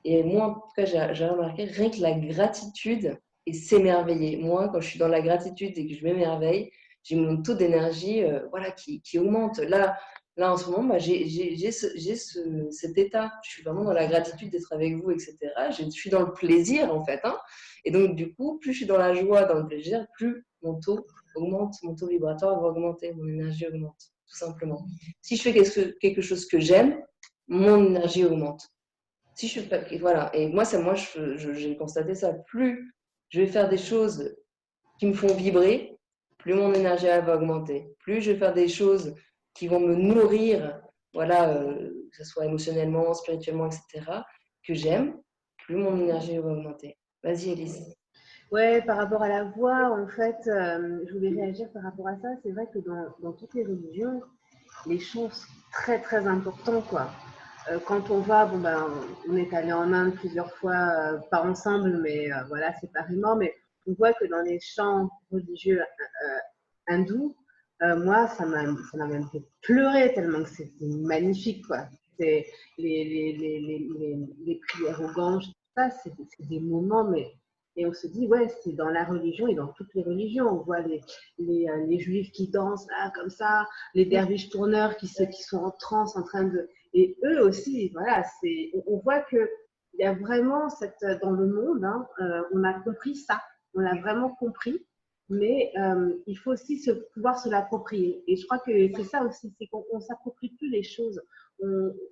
Et moi, en tout cas, j'ai remarqué, rien que la gratitude et s'émerveiller. Moi, quand je suis dans la gratitude et que je m'émerveille, j'ai mon taux d'énergie voilà, qui augmente. Là, en ce moment, bah, j'ai cet état. Je suis vraiment dans la gratitude d'être avec vous, etc. Je suis dans le plaisir, en fait. Hein. Et donc, du coup, plus je suis dans la joie, dans le plaisir, plus mon taux augmente, mon taux vibratoire va augmenter, mon énergie augmente, tout simplement. Si je fais quelque chose que j'aime, mon énergie augmente. Si je fais pas, voilà. Et moi, j'ai constaté ça. Plus je vais faire des choses qui me font vibrer, plus mon énergie va augmenter. Plus je vais faire des choses qui vont me nourrir, voilà, que ce soit émotionnellement, spirituellement, etc., que j'aime, plus mon énergie va augmenter. Vas-y, Élise. Ouais, par rapport à la voix, en fait, je voulais réagir par rapport à ça. C'est vrai que dans toutes les religions, les chants sont très très importants, quoi. quand on va, bon, ben, on est allé en Inde plusieurs fois, pas ensemble, mais voilà, séparément, mais on voit que dans les chants religieux hindous, moi, ça m'a même fait pleurer tellement que c'était magnifique, quoi. C'est les prières au Gange, tout ça, c'est des moments, mais et on se dit, ouais, c'est dans la religion et dans toutes les religions. On voit les juifs qui dansent là, comme ça, les derviches tourneurs qui sont en transe, en train de. Et eux aussi, voilà, on voit qu'il y a vraiment dans le monde, hein, on a compris ça, on l'a vraiment compris, mais il faut aussi pouvoir se l'approprier. Et je crois que c'est ça aussi, c'est qu'on ne s'approprie plus les choses.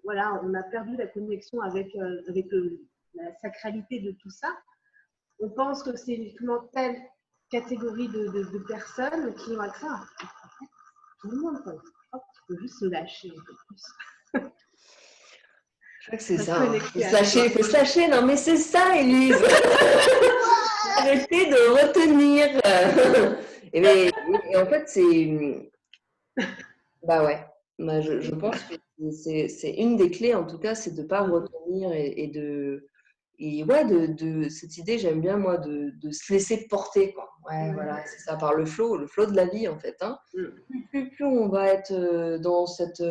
Voilà, on a perdu la connexion avec la sacralité de tout ça. On pense que c'est uniquement telle catégorie de personnes qui ont accès à tout le monde. Quoi. Je crois qu'il faut juste se lâcher un peu plus. Je crois que c'est ça. Il faut se lâcher. Non, mais c'est ça, Élise. Arrêtez de retenir. Et en fait, c'est. Bah ouais. Bah, je pense que c'est une des clés, en tout cas, c'est de ne pas retenir et de. Et ouais, de cette idée, j'aime bien, moi, de se laisser porter, quoi. Ouais, voilà, c'est ça, par le flow de la vie, en fait. Hein. Plus on va être dans cette.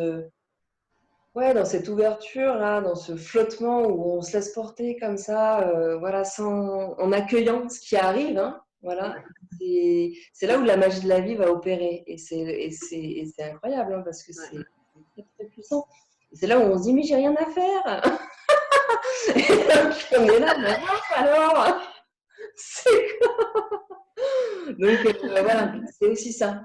Ouais, dans cette ouverture-là, dans ce flottement où on se laisse porter comme ça, voilà, en accueillant ce qui arrive, hein, voilà. C'est là où la magie de la vie va opérer. Et c'est incroyable, hein, parce que c'est très, très puissant. Et c'est là où on se dit, mais j'ai rien à faire. Et donc, on est là, mais alors, c'est quoi? Donc, voilà, c'est aussi ça.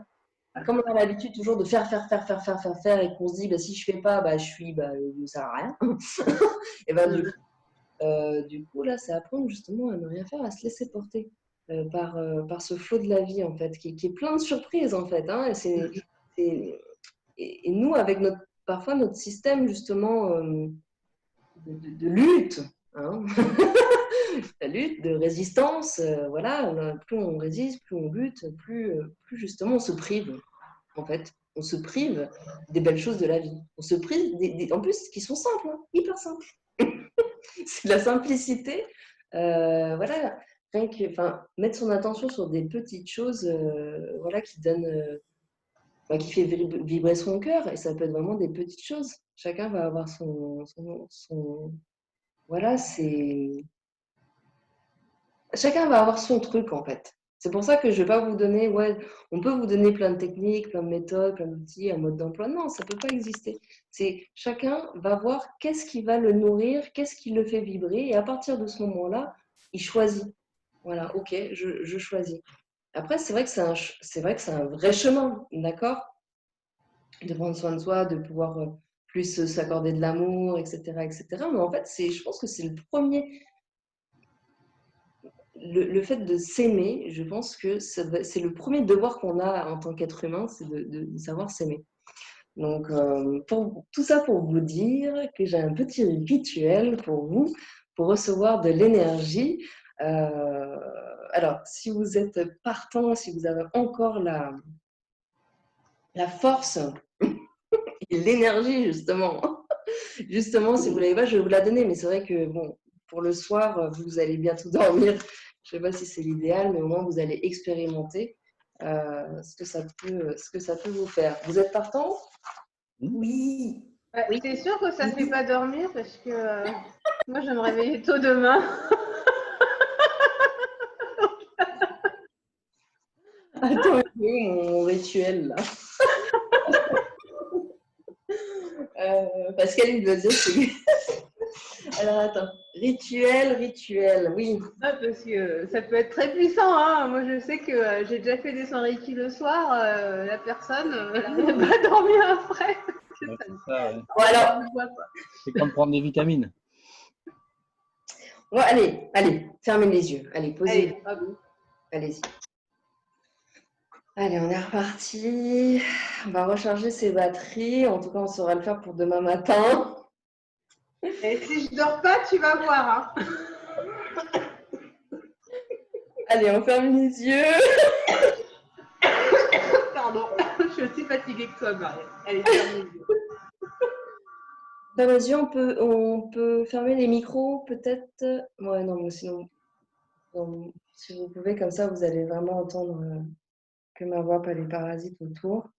Comme on a l'habitude toujours de faire et qu'on se dit, bah, si je fais pas, bah, je ne sers à rien. Et ben, du coup, là, c'est apprendre justement à ne rien faire, à se laisser porter par ce flot de la vie, en fait, qui est plein de surprises, en fait. Hein, et nous, avec parfois notre système, justement, de lutte, hein, la lutte, de résistance, voilà, plus on résiste, plus on lutte, plus justement on se prive, en fait. On se prive des belles choses de la vie. On se prive, en plus, qui sont simples, hein, hyper simples. C'est de la simplicité. Voilà, rien que, mettre son attention sur des petites choses voilà, qui donnent, qui fait vibrer son cœur. Et ça peut être vraiment des petites choses. Chacun va avoir son voilà, chacun va avoir son truc, en fait. C'est pour ça que je ne vais pas vous donner, ouais, on peut vous donner plein de techniques, plein de méthodes, plein d'outils, un mode d'emploi. Non, ça ne peut pas exister. C'est chacun va voir qu'est-ce qui va le nourrir, qu'est-ce qui le fait vibrer, et à partir de ce moment-là, il choisit. Voilà, ok, je choisis. Après, c'est vrai que c'est un vrai chemin, d'accord? De prendre soin de soi, de pouvoir plus s'accorder de l'amour, etc., etc. Mais en fait, je pense que c'est le premier. Le fait de s'aimer, je pense que c'est le premier devoir qu'on a en tant qu'être humain, c'est de savoir s'aimer. Donc, tout ça pour vous dire que j'ai un petit rituel pour vous, pour recevoir de l'énergie. Alors, si vous êtes partant, si vous avez encore la force et l'énergie, justement, si vous ne l'avez pas, je vais vous la donner. Mais c'est vrai que, bon, pour le soir, vous allez bientôt dormir. Je ne sais pas si c'est l'idéal, mais au moins, vous allez expérimenter ce que ça peut vous faire. Vous êtes partant? Oui. Oui. C'est sûr que ça ne fait pas dormir parce que moi, je vais me réveiller tôt demain. Attends, mon rituel, là. Pascal, il doit dire que... Alors, attends. Rituel, oui. Ah, parce que ça peut être très puissant. Hein. Moi, je sais que j'ai déjà fait des soins Reiki le soir. La personne n'a pas dormi après. Ouais, c'est ça, ouais. Bon, alors, c'est comme prendre des vitamines. Ouais, allez, fermez les yeux. Allez, posez. Allez-y. Allez, on est reparti. On va recharger ses batteries. En tout cas, on saura le faire pour demain matin. Et si je dors pas, tu vas voir. Hein. Allez, on ferme les yeux. Pardon, je suis aussi fatiguée que toi, Marie. Allez, ferme les yeux. ferme les yeux, on peut fermer les micros, peut-être. Ouais, non, mais sinon, si vous pouvez, comme ça, vous allez vraiment entendre que ma voix, pas les parasites autour.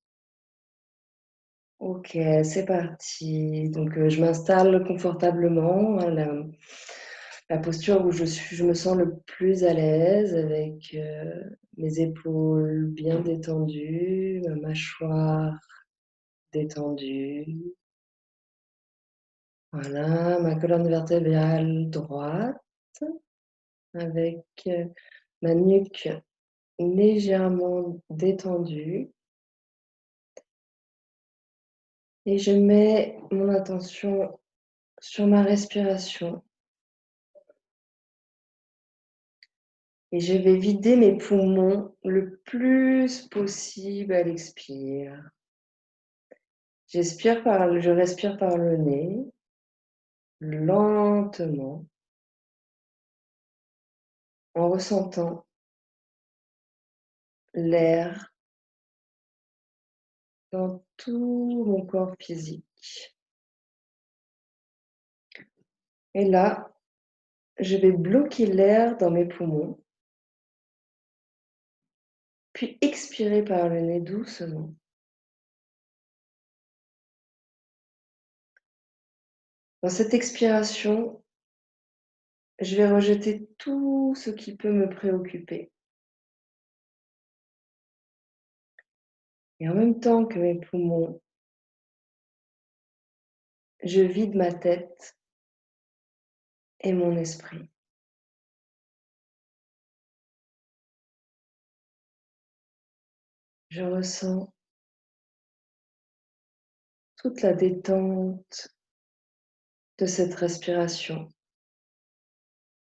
Ok, c'est parti. Donc, je m'installe confortablement, hein, la posture où je me sens le plus à l'aise, avec mes épaules bien détendues, ma mâchoire détendue. Voilà, ma colonne vertébrale droite, avec ma nuque légèrement détendue. Et je mets mon attention sur ma respiration. Et je vais vider mes poumons le plus possible à l'expire. Je respire par le nez, lentement, en ressentant l'air dans tout mon corps physique. Et là, je vais bloquer l'air dans mes poumons, puis expirer par le nez doucement. Dans cette expiration, je vais rejeter tout ce qui peut me préoccuper. Et en même temps que mes poumons, je vide ma tête et mon esprit. Je ressens toute la détente de cette respiration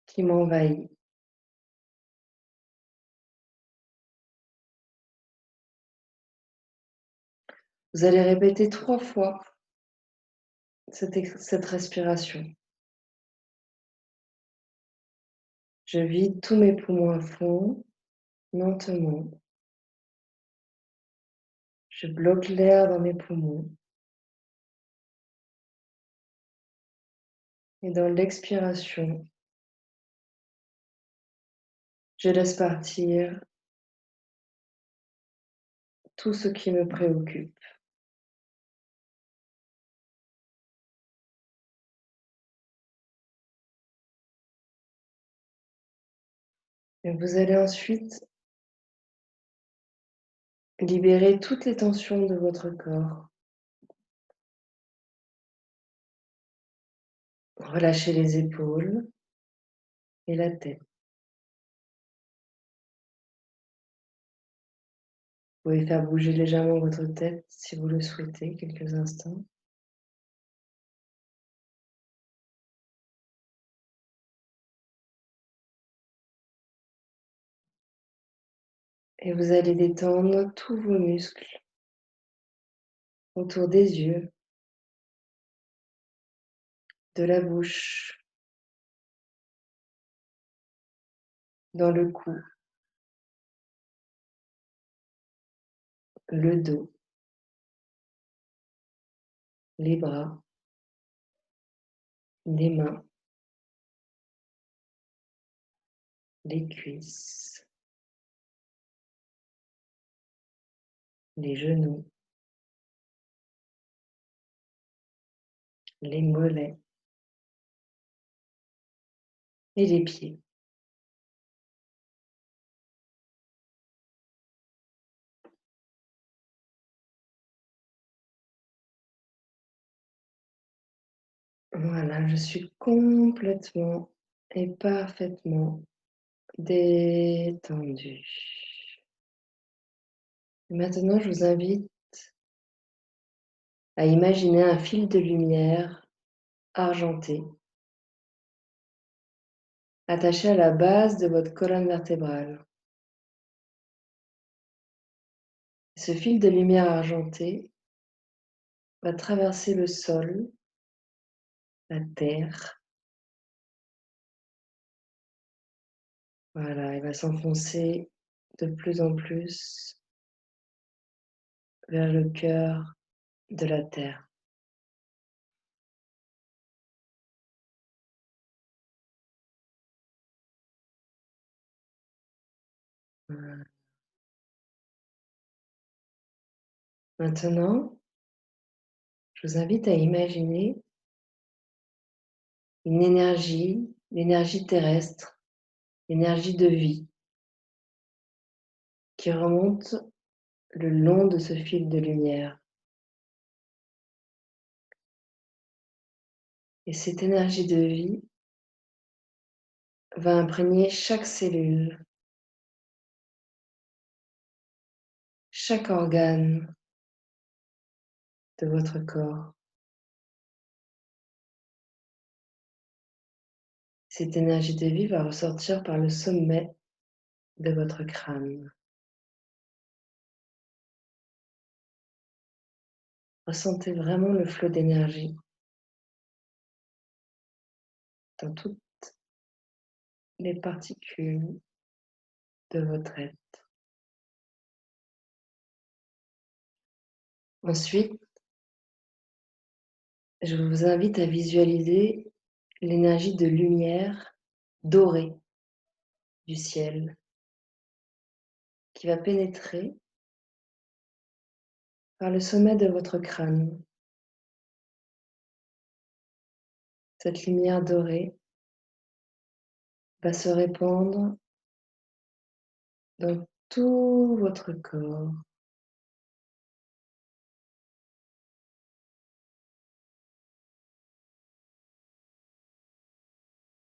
qui m'envahit. Vous allez répéter 3 fois cette respiration. Je vide tous mes poumons à fond, lentement. Je bloque l'air dans mes poumons. Et dans l'expiration, je laisse partir tout ce qui me préoccupe. Et vous allez ensuite libérer toutes les tensions de votre corps. Relâchez les épaules et la tête. Vous pouvez faire bouger légèrement votre tête si vous le souhaitez, quelques instants. Et vous allez détendre tous vos muscles autour des yeux, de la bouche, dans le cou, le dos, les bras, les mains, les cuisses, les genoux, les mollets et les pieds. Voilà, je suis complètement et parfaitement détendue. Maintenant, je vous invite à imaginer un fil de lumière argenté attaché à la base de votre colonne vertébrale. Ce fil de lumière argenté va traverser le sol, la terre. Voilà, il va s'enfoncer de plus en plus vers le cœur de la terre. Voilà. Maintenant, je vous invite à imaginer une énergie, l'énergie terrestre, l'énergie de vie, qui remonte le long de ce fil de lumière. Et cette énergie de vie va imprégner chaque cellule, chaque organe de votre corps. Cette énergie de vie va ressortir par le sommet de votre crâne. Ressentez vraiment le flot d'énergie dans toutes les particules de votre être. Ensuite, je vous invite à visualiser l'énergie de lumière dorée du ciel qui va pénétrer par le sommet de votre crâne. Cette lumière dorée va se répandre dans tout votre corps.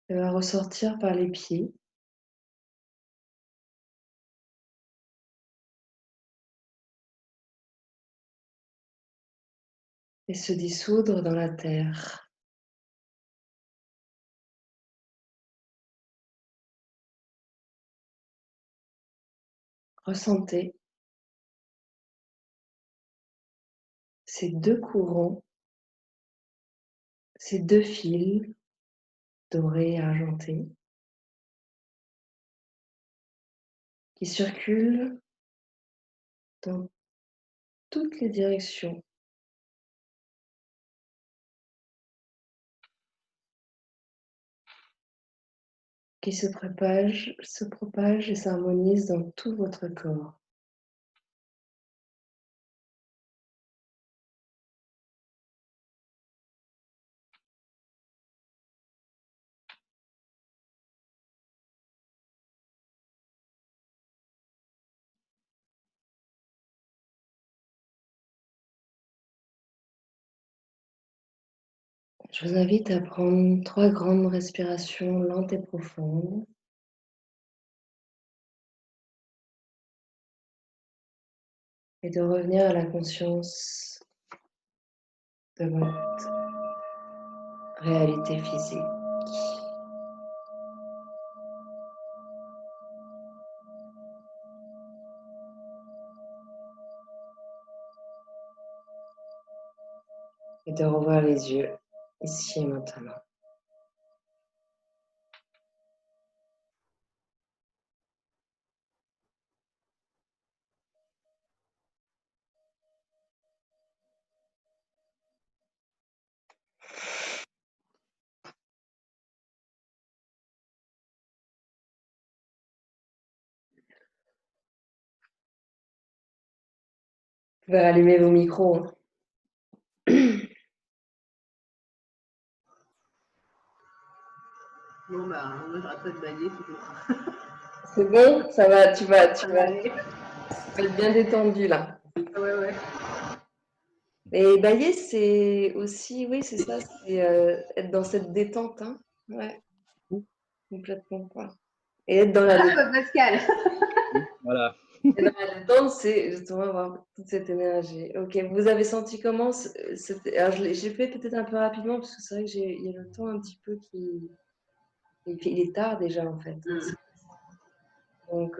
Elle va ressortir par les pieds. Et se dissoudre dans la terre. Ressentez ces deux courants, ces deux fils dorés et argentés qui circulent dans toutes les directions. Qui se propagent et s'harmonisent dans tout votre corps. Je vous invite à prendre 3 grandes respirations lentes et profondes. Et de revenir à la conscience de votre réalité physique. Et de rouvrir les yeux ici et maintenant. Vous pouvez allumer vos micros. Hein. Bon, bah, moi, j'arrête pas de bailler, c'est tout. C'est bon, ça va, tu vas aller. être bien détendu là. Ouais, ouais. Et bailler, c'est aussi, oui, c'est ça, c'est être dans cette détente. Hein. Ouais, complètement pas. Et être dans la détente. Pascal. Voilà. Et dans la détente, c'est justement avoir toute cette énergie. Ok, vous avez senti comment alors, j'ai fait peut-être un peu rapidement parce que c'est vrai que il y a le temps un petit peu qui. Il est tard déjà en fait. Donc,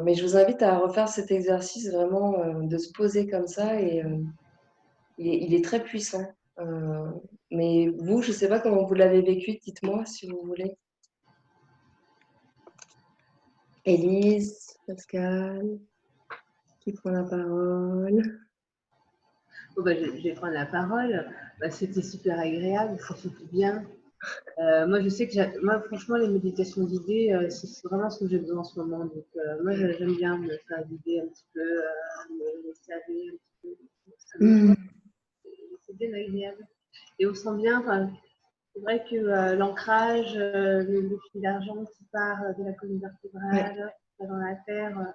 mais je vous invite à refaire cet exercice vraiment de se poser comme ça et il est très puissant. Mais vous, je ne sais pas comment vous l'avez vécu, dites-moi si vous voulez. Élise, Pascal, qui prend la parole? Bon, bah, je vais prendre la parole. Bah, c'était super agréable, ça fait du bien. Moi, je sais que moi, franchement, les méditations guidées, c'est vraiment ce que j'ai besoin en ce moment. Donc, moi, j'aime bien me faire guider un petit peu, me laisser aller un petit peu. Ça Mmh. c'est bien agréable. Et on sent bien, enfin, c'est vrai que l'ancrage, le fil d'argent qui part de la colonne Ouais. vertébrale dans la terre,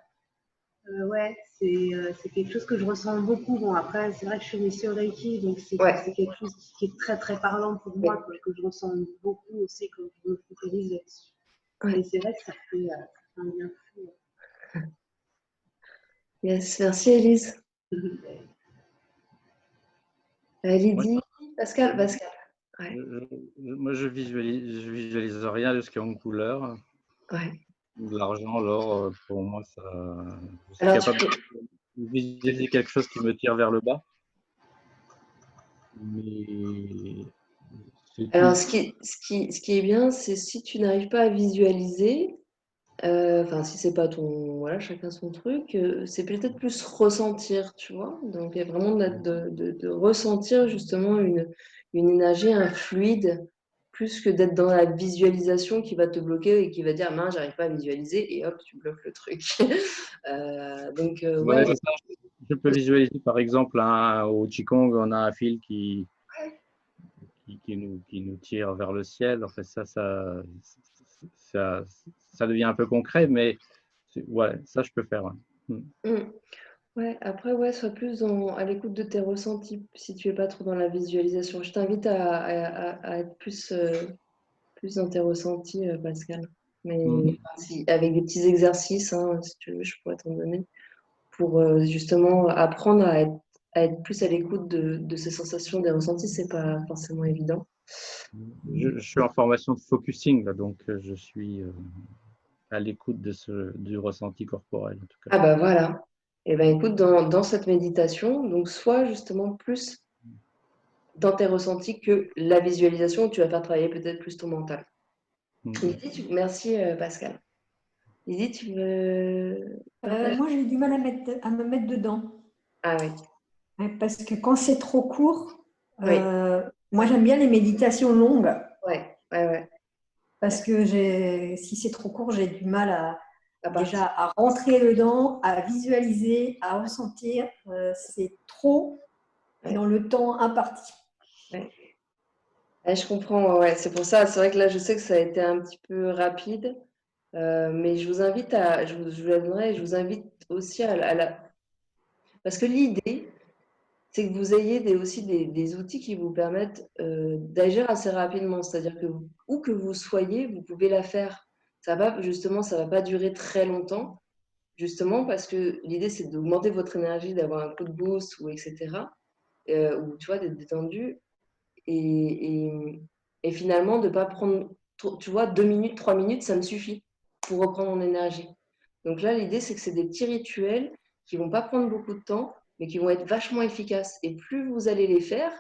ouais, c'est quelque chose que je ressens beaucoup. Bon, après, c'est vrai que je suis initiée au Reiki, donc c'est Ouais. quelque chose qui est très, très parlant pour moi, Ouais. quoi, que je ressens beaucoup aussi quand je me focalise là-dessus. Ouais. Et c'est vrai que ça fait un bien fou. Yes, merci Élise. Moi, Lydie, Pascal, Pascal. Ouais. moi, je visualise rien de ce qui est en couleur. Ouais. L'argent, l'or, pour moi, ça, je suis Alors, tu capable peux... de visualiser quelque chose qui me tire vers le bas, mais c'est Alors, tout. ce qui est bien, c'est si tu n'arrives pas à visualiser, enfin, si c'est pas ton, voilà, chacun son truc, c'est peut-être plus ressentir, tu vois. Donc, il y a vraiment de ressentir justement une énergie, un fluide, plus que d'être dans la visualisation qui va te bloquer et qui va dire, mince, j'arrive pas à visualiser, et hop, tu bloques le truc. Donc, ouais, Ouais, c'est ça. Je peux visualiser, par exemple, au Qigong, on a un fil qui nous tire vers le ciel. En fait, ça, ça devient un peu concret, mais ouais, ça, je peux faire. Ouais. mm. Ouais, après, ouais, sois plus à l'écoute de tes ressentis si tu es pas trop dans la visualisation. Je t'invite à être plus dans tes ressentis, Pascal. Mais Mm. avec des petits exercices, hein, si tu veux, je pourrais t'en donner pour justement apprendre à être plus à l'écoute de ces sensations, des ressentis. C'est pas forcément évident. Je suis en formation de focusing, là, donc je suis à l'écoute du ressenti corporel, en tout cas. Ah bah voilà. Et ben écoute, dans cette méditation, donc sois justement plus dans tes ressentis que la visualisation où tu vas faire travailler peut-être plus ton mental. Mm. Lydie, merci Pascal. Lydie, tu veux partager? Moi, j'ai du mal à me mettre dedans. Ah oui, Parce que quand c'est trop court, oui, moi, j'aime bien les méditations longues. ouais, ouais, ouais. Parce que si c'est trop court, j'ai du mal À déjà partir. à rentrer dedans, à visualiser, à ressentir. C'est trop Ouais, dans le temps imparti. ouais. Ouais, je comprends, ouais, c'est pour ça. C'est vrai que là, je sais que ça a été un petit peu rapide, mais je vous invite je vous la donnerai, je vous invite aussi parce que l'idée, c'est que vous ayez aussi des outils qui vous permettent d'agir assez rapidement. C'est-à-dire que où que vous soyez, vous pouvez la faire. Justement, ça va pas durer très longtemps, justement parce que l'idée, c'est d'augmenter votre énergie, d'avoir un coup de boost, ou etc. Ou tu vois, d'être détendu. Et finalement, de ne pas prendre, tu vois, 2 minutes, 3 minutes, ça me suffit pour reprendre mon énergie. Donc là, l'idée, c'est que c'est des petits rituels qui ne vont pas prendre beaucoup de temps, mais qui vont être vachement efficaces. Et plus vous allez les faire,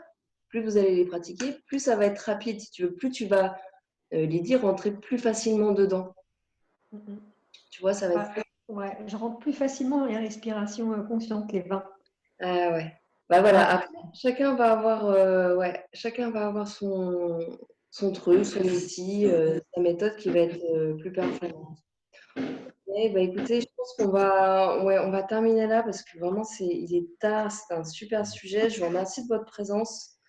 plus vous allez les pratiquer, plus ça va être rapide, si tu veux, plus tu vas, Lydie, rentrer plus facilement dedans. Tu vois, ça va être... Ouais, je rentre plus facilement dans les respirations conscientes, les 20. Ah ouais. Bah voilà, Ouais. après, chacun va avoir son truc, son outil, sa méthode qui va être plus performante. Eh bah écoutez, je pense on va terminer là parce que vraiment, il est tard, c'est un super sujet. Je vous remercie de votre présence.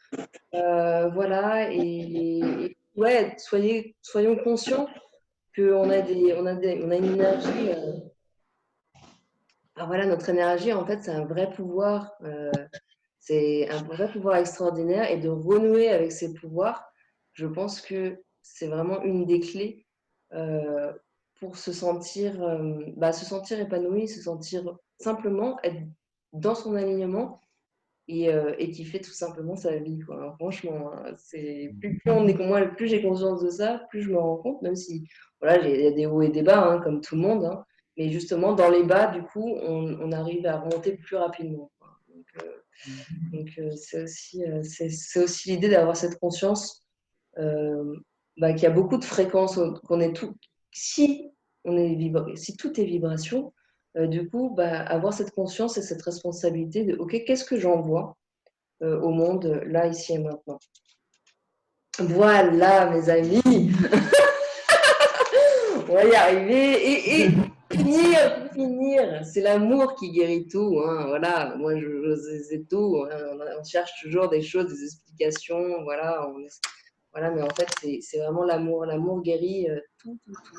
Voilà, et ouais, soyons conscients qu'on on a une énergie. Voilà, notre énergie, en fait, c'est un vrai pouvoir. C'est un vrai pouvoir extraordinaire, et de renouer avec ces pouvoirs, je pense que c'est vraiment une des clés pour se sentir épanoui, se sentir simplement être dans son alignement et kiffer tout simplement sa vie, quoi. Franchement, hein, plus j'ai conscience de ça, plus je me rends compte, même si voilà, il y a des hauts et des bas, hein, comme tout le monde, hein, mais justement dans les bas, du coup, on arrive à remonter plus rapidement, quoi. Donc, c'est aussi l'idée d'avoir cette conscience qu'il y a beaucoup de fréquences, qu'on est tout. Si, si tout est vibration, du coup, avoir cette conscience et cette responsabilité de OK, qu'est-ce que j'envoie au monde, là, ici et maintenant. Voilà, mes amis. On va y arriver. Et pour finir, c'est l'amour qui guérit tout. Hein. Voilà, moi, c'est tout. Hein. On cherche toujours des choses, des explications. Voilà, voilà, mais en fait, c'est vraiment l'amour. L'amour guérit tout, tout, tout.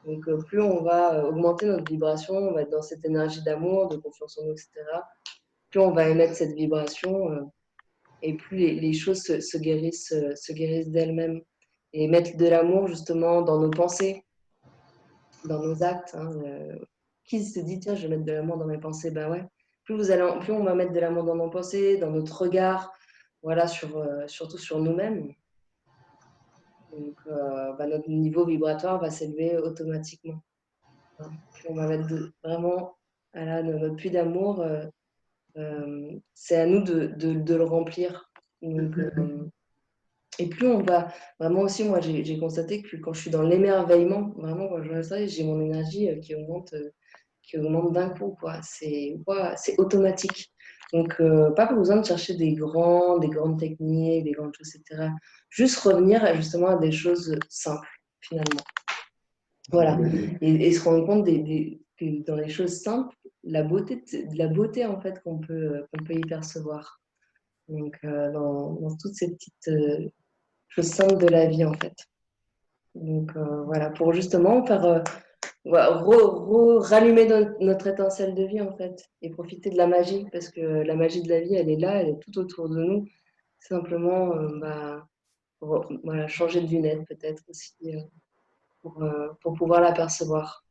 Donc, plus on va augmenter notre vibration, on va être dans cette énergie d'amour, de confiance en nous, etc. Plus on va émettre cette vibration et plus les choses se guérissent d'elles-mêmes. Et mettre de l'amour, justement, dans nos pensées, dans nos actes. Hein. Qui se dit, tiens, je vais mettre de l'amour dans mes pensées? Ben ouais. Plus on va mettre de l'amour dans nos pensées, dans notre regard, voilà, surtout sur nous-mêmes. Donc, notre niveau vibratoire va s'élever automatiquement. Hein. Puis on va mettre vraiment, voilà, notre puits d'amour, c'est à nous de le remplir. Donc, et plus on va, vraiment aussi, moi j'ai constaté que quand je suis dans l'émerveillement, vraiment quand je reste là, j'ai mon énergie qui augmente d'un coup, quoi. C'est automatique. Donc, pas besoin de chercher des grandes techniques, des grandes choses, etc. Juste revenir justement à des choses simples, finalement. Voilà. Et se rendre compte que dans les choses simples, la beauté en fait qu'on peut y percevoir. Donc, dans toutes ces petites choses simples de la vie, en fait. Donc, voilà, pour justement faire rallumer notre étincelle de vie, en fait, et profiter de la magie, parce que la magie de la vie, elle est là, elle est tout autour de nous. Simplement, voilà, changer de lunettes, peut-être aussi, pour pouvoir l'apercevoir.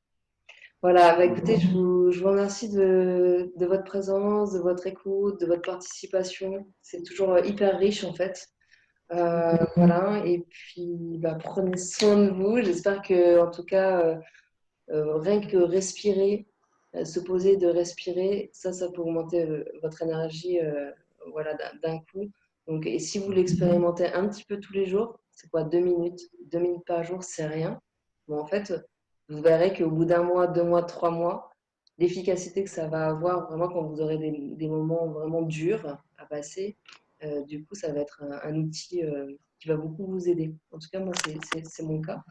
Voilà, bah, écoutez, je vous remercie de votre présence, de votre écoute, de votre participation. C'est toujours hyper riche, en fait. Voilà, et puis prenez soin de vous. J'espère que, en tout cas, rien que respirer, se poser, de respirer, ça peut augmenter votre énergie voilà, d'un coup. Donc, et si vous l'expérimentez un petit peu tous les jours, c'est quoi, 2 minutes? 2 minutes par jour, c'est rien. Bon, en fait, vous verrez qu'au bout d'un mois, 2 mois, 3 mois, l'efficacité que ça va avoir vraiment quand vous aurez des moments vraiment durs à passer, du coup, ça va être un outil qui va beaucoup vous aider. En tout cas, moi, c'est mon cas.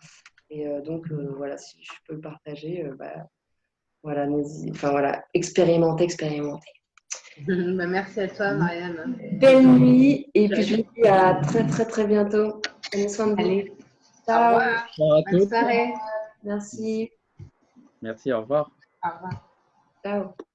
Et donc, voilà, si je peux le partager, voilà, expérimentez. Merci à toi, Marianne. Belle nuit, et puis je vous dis à très, très, très bientôt. Prenez soin de vous. Allez, au Ciao. revoir. Bonsoir à Bonne tous. soirée. Merci. Merci, au revoir. Au revoir. Ciao.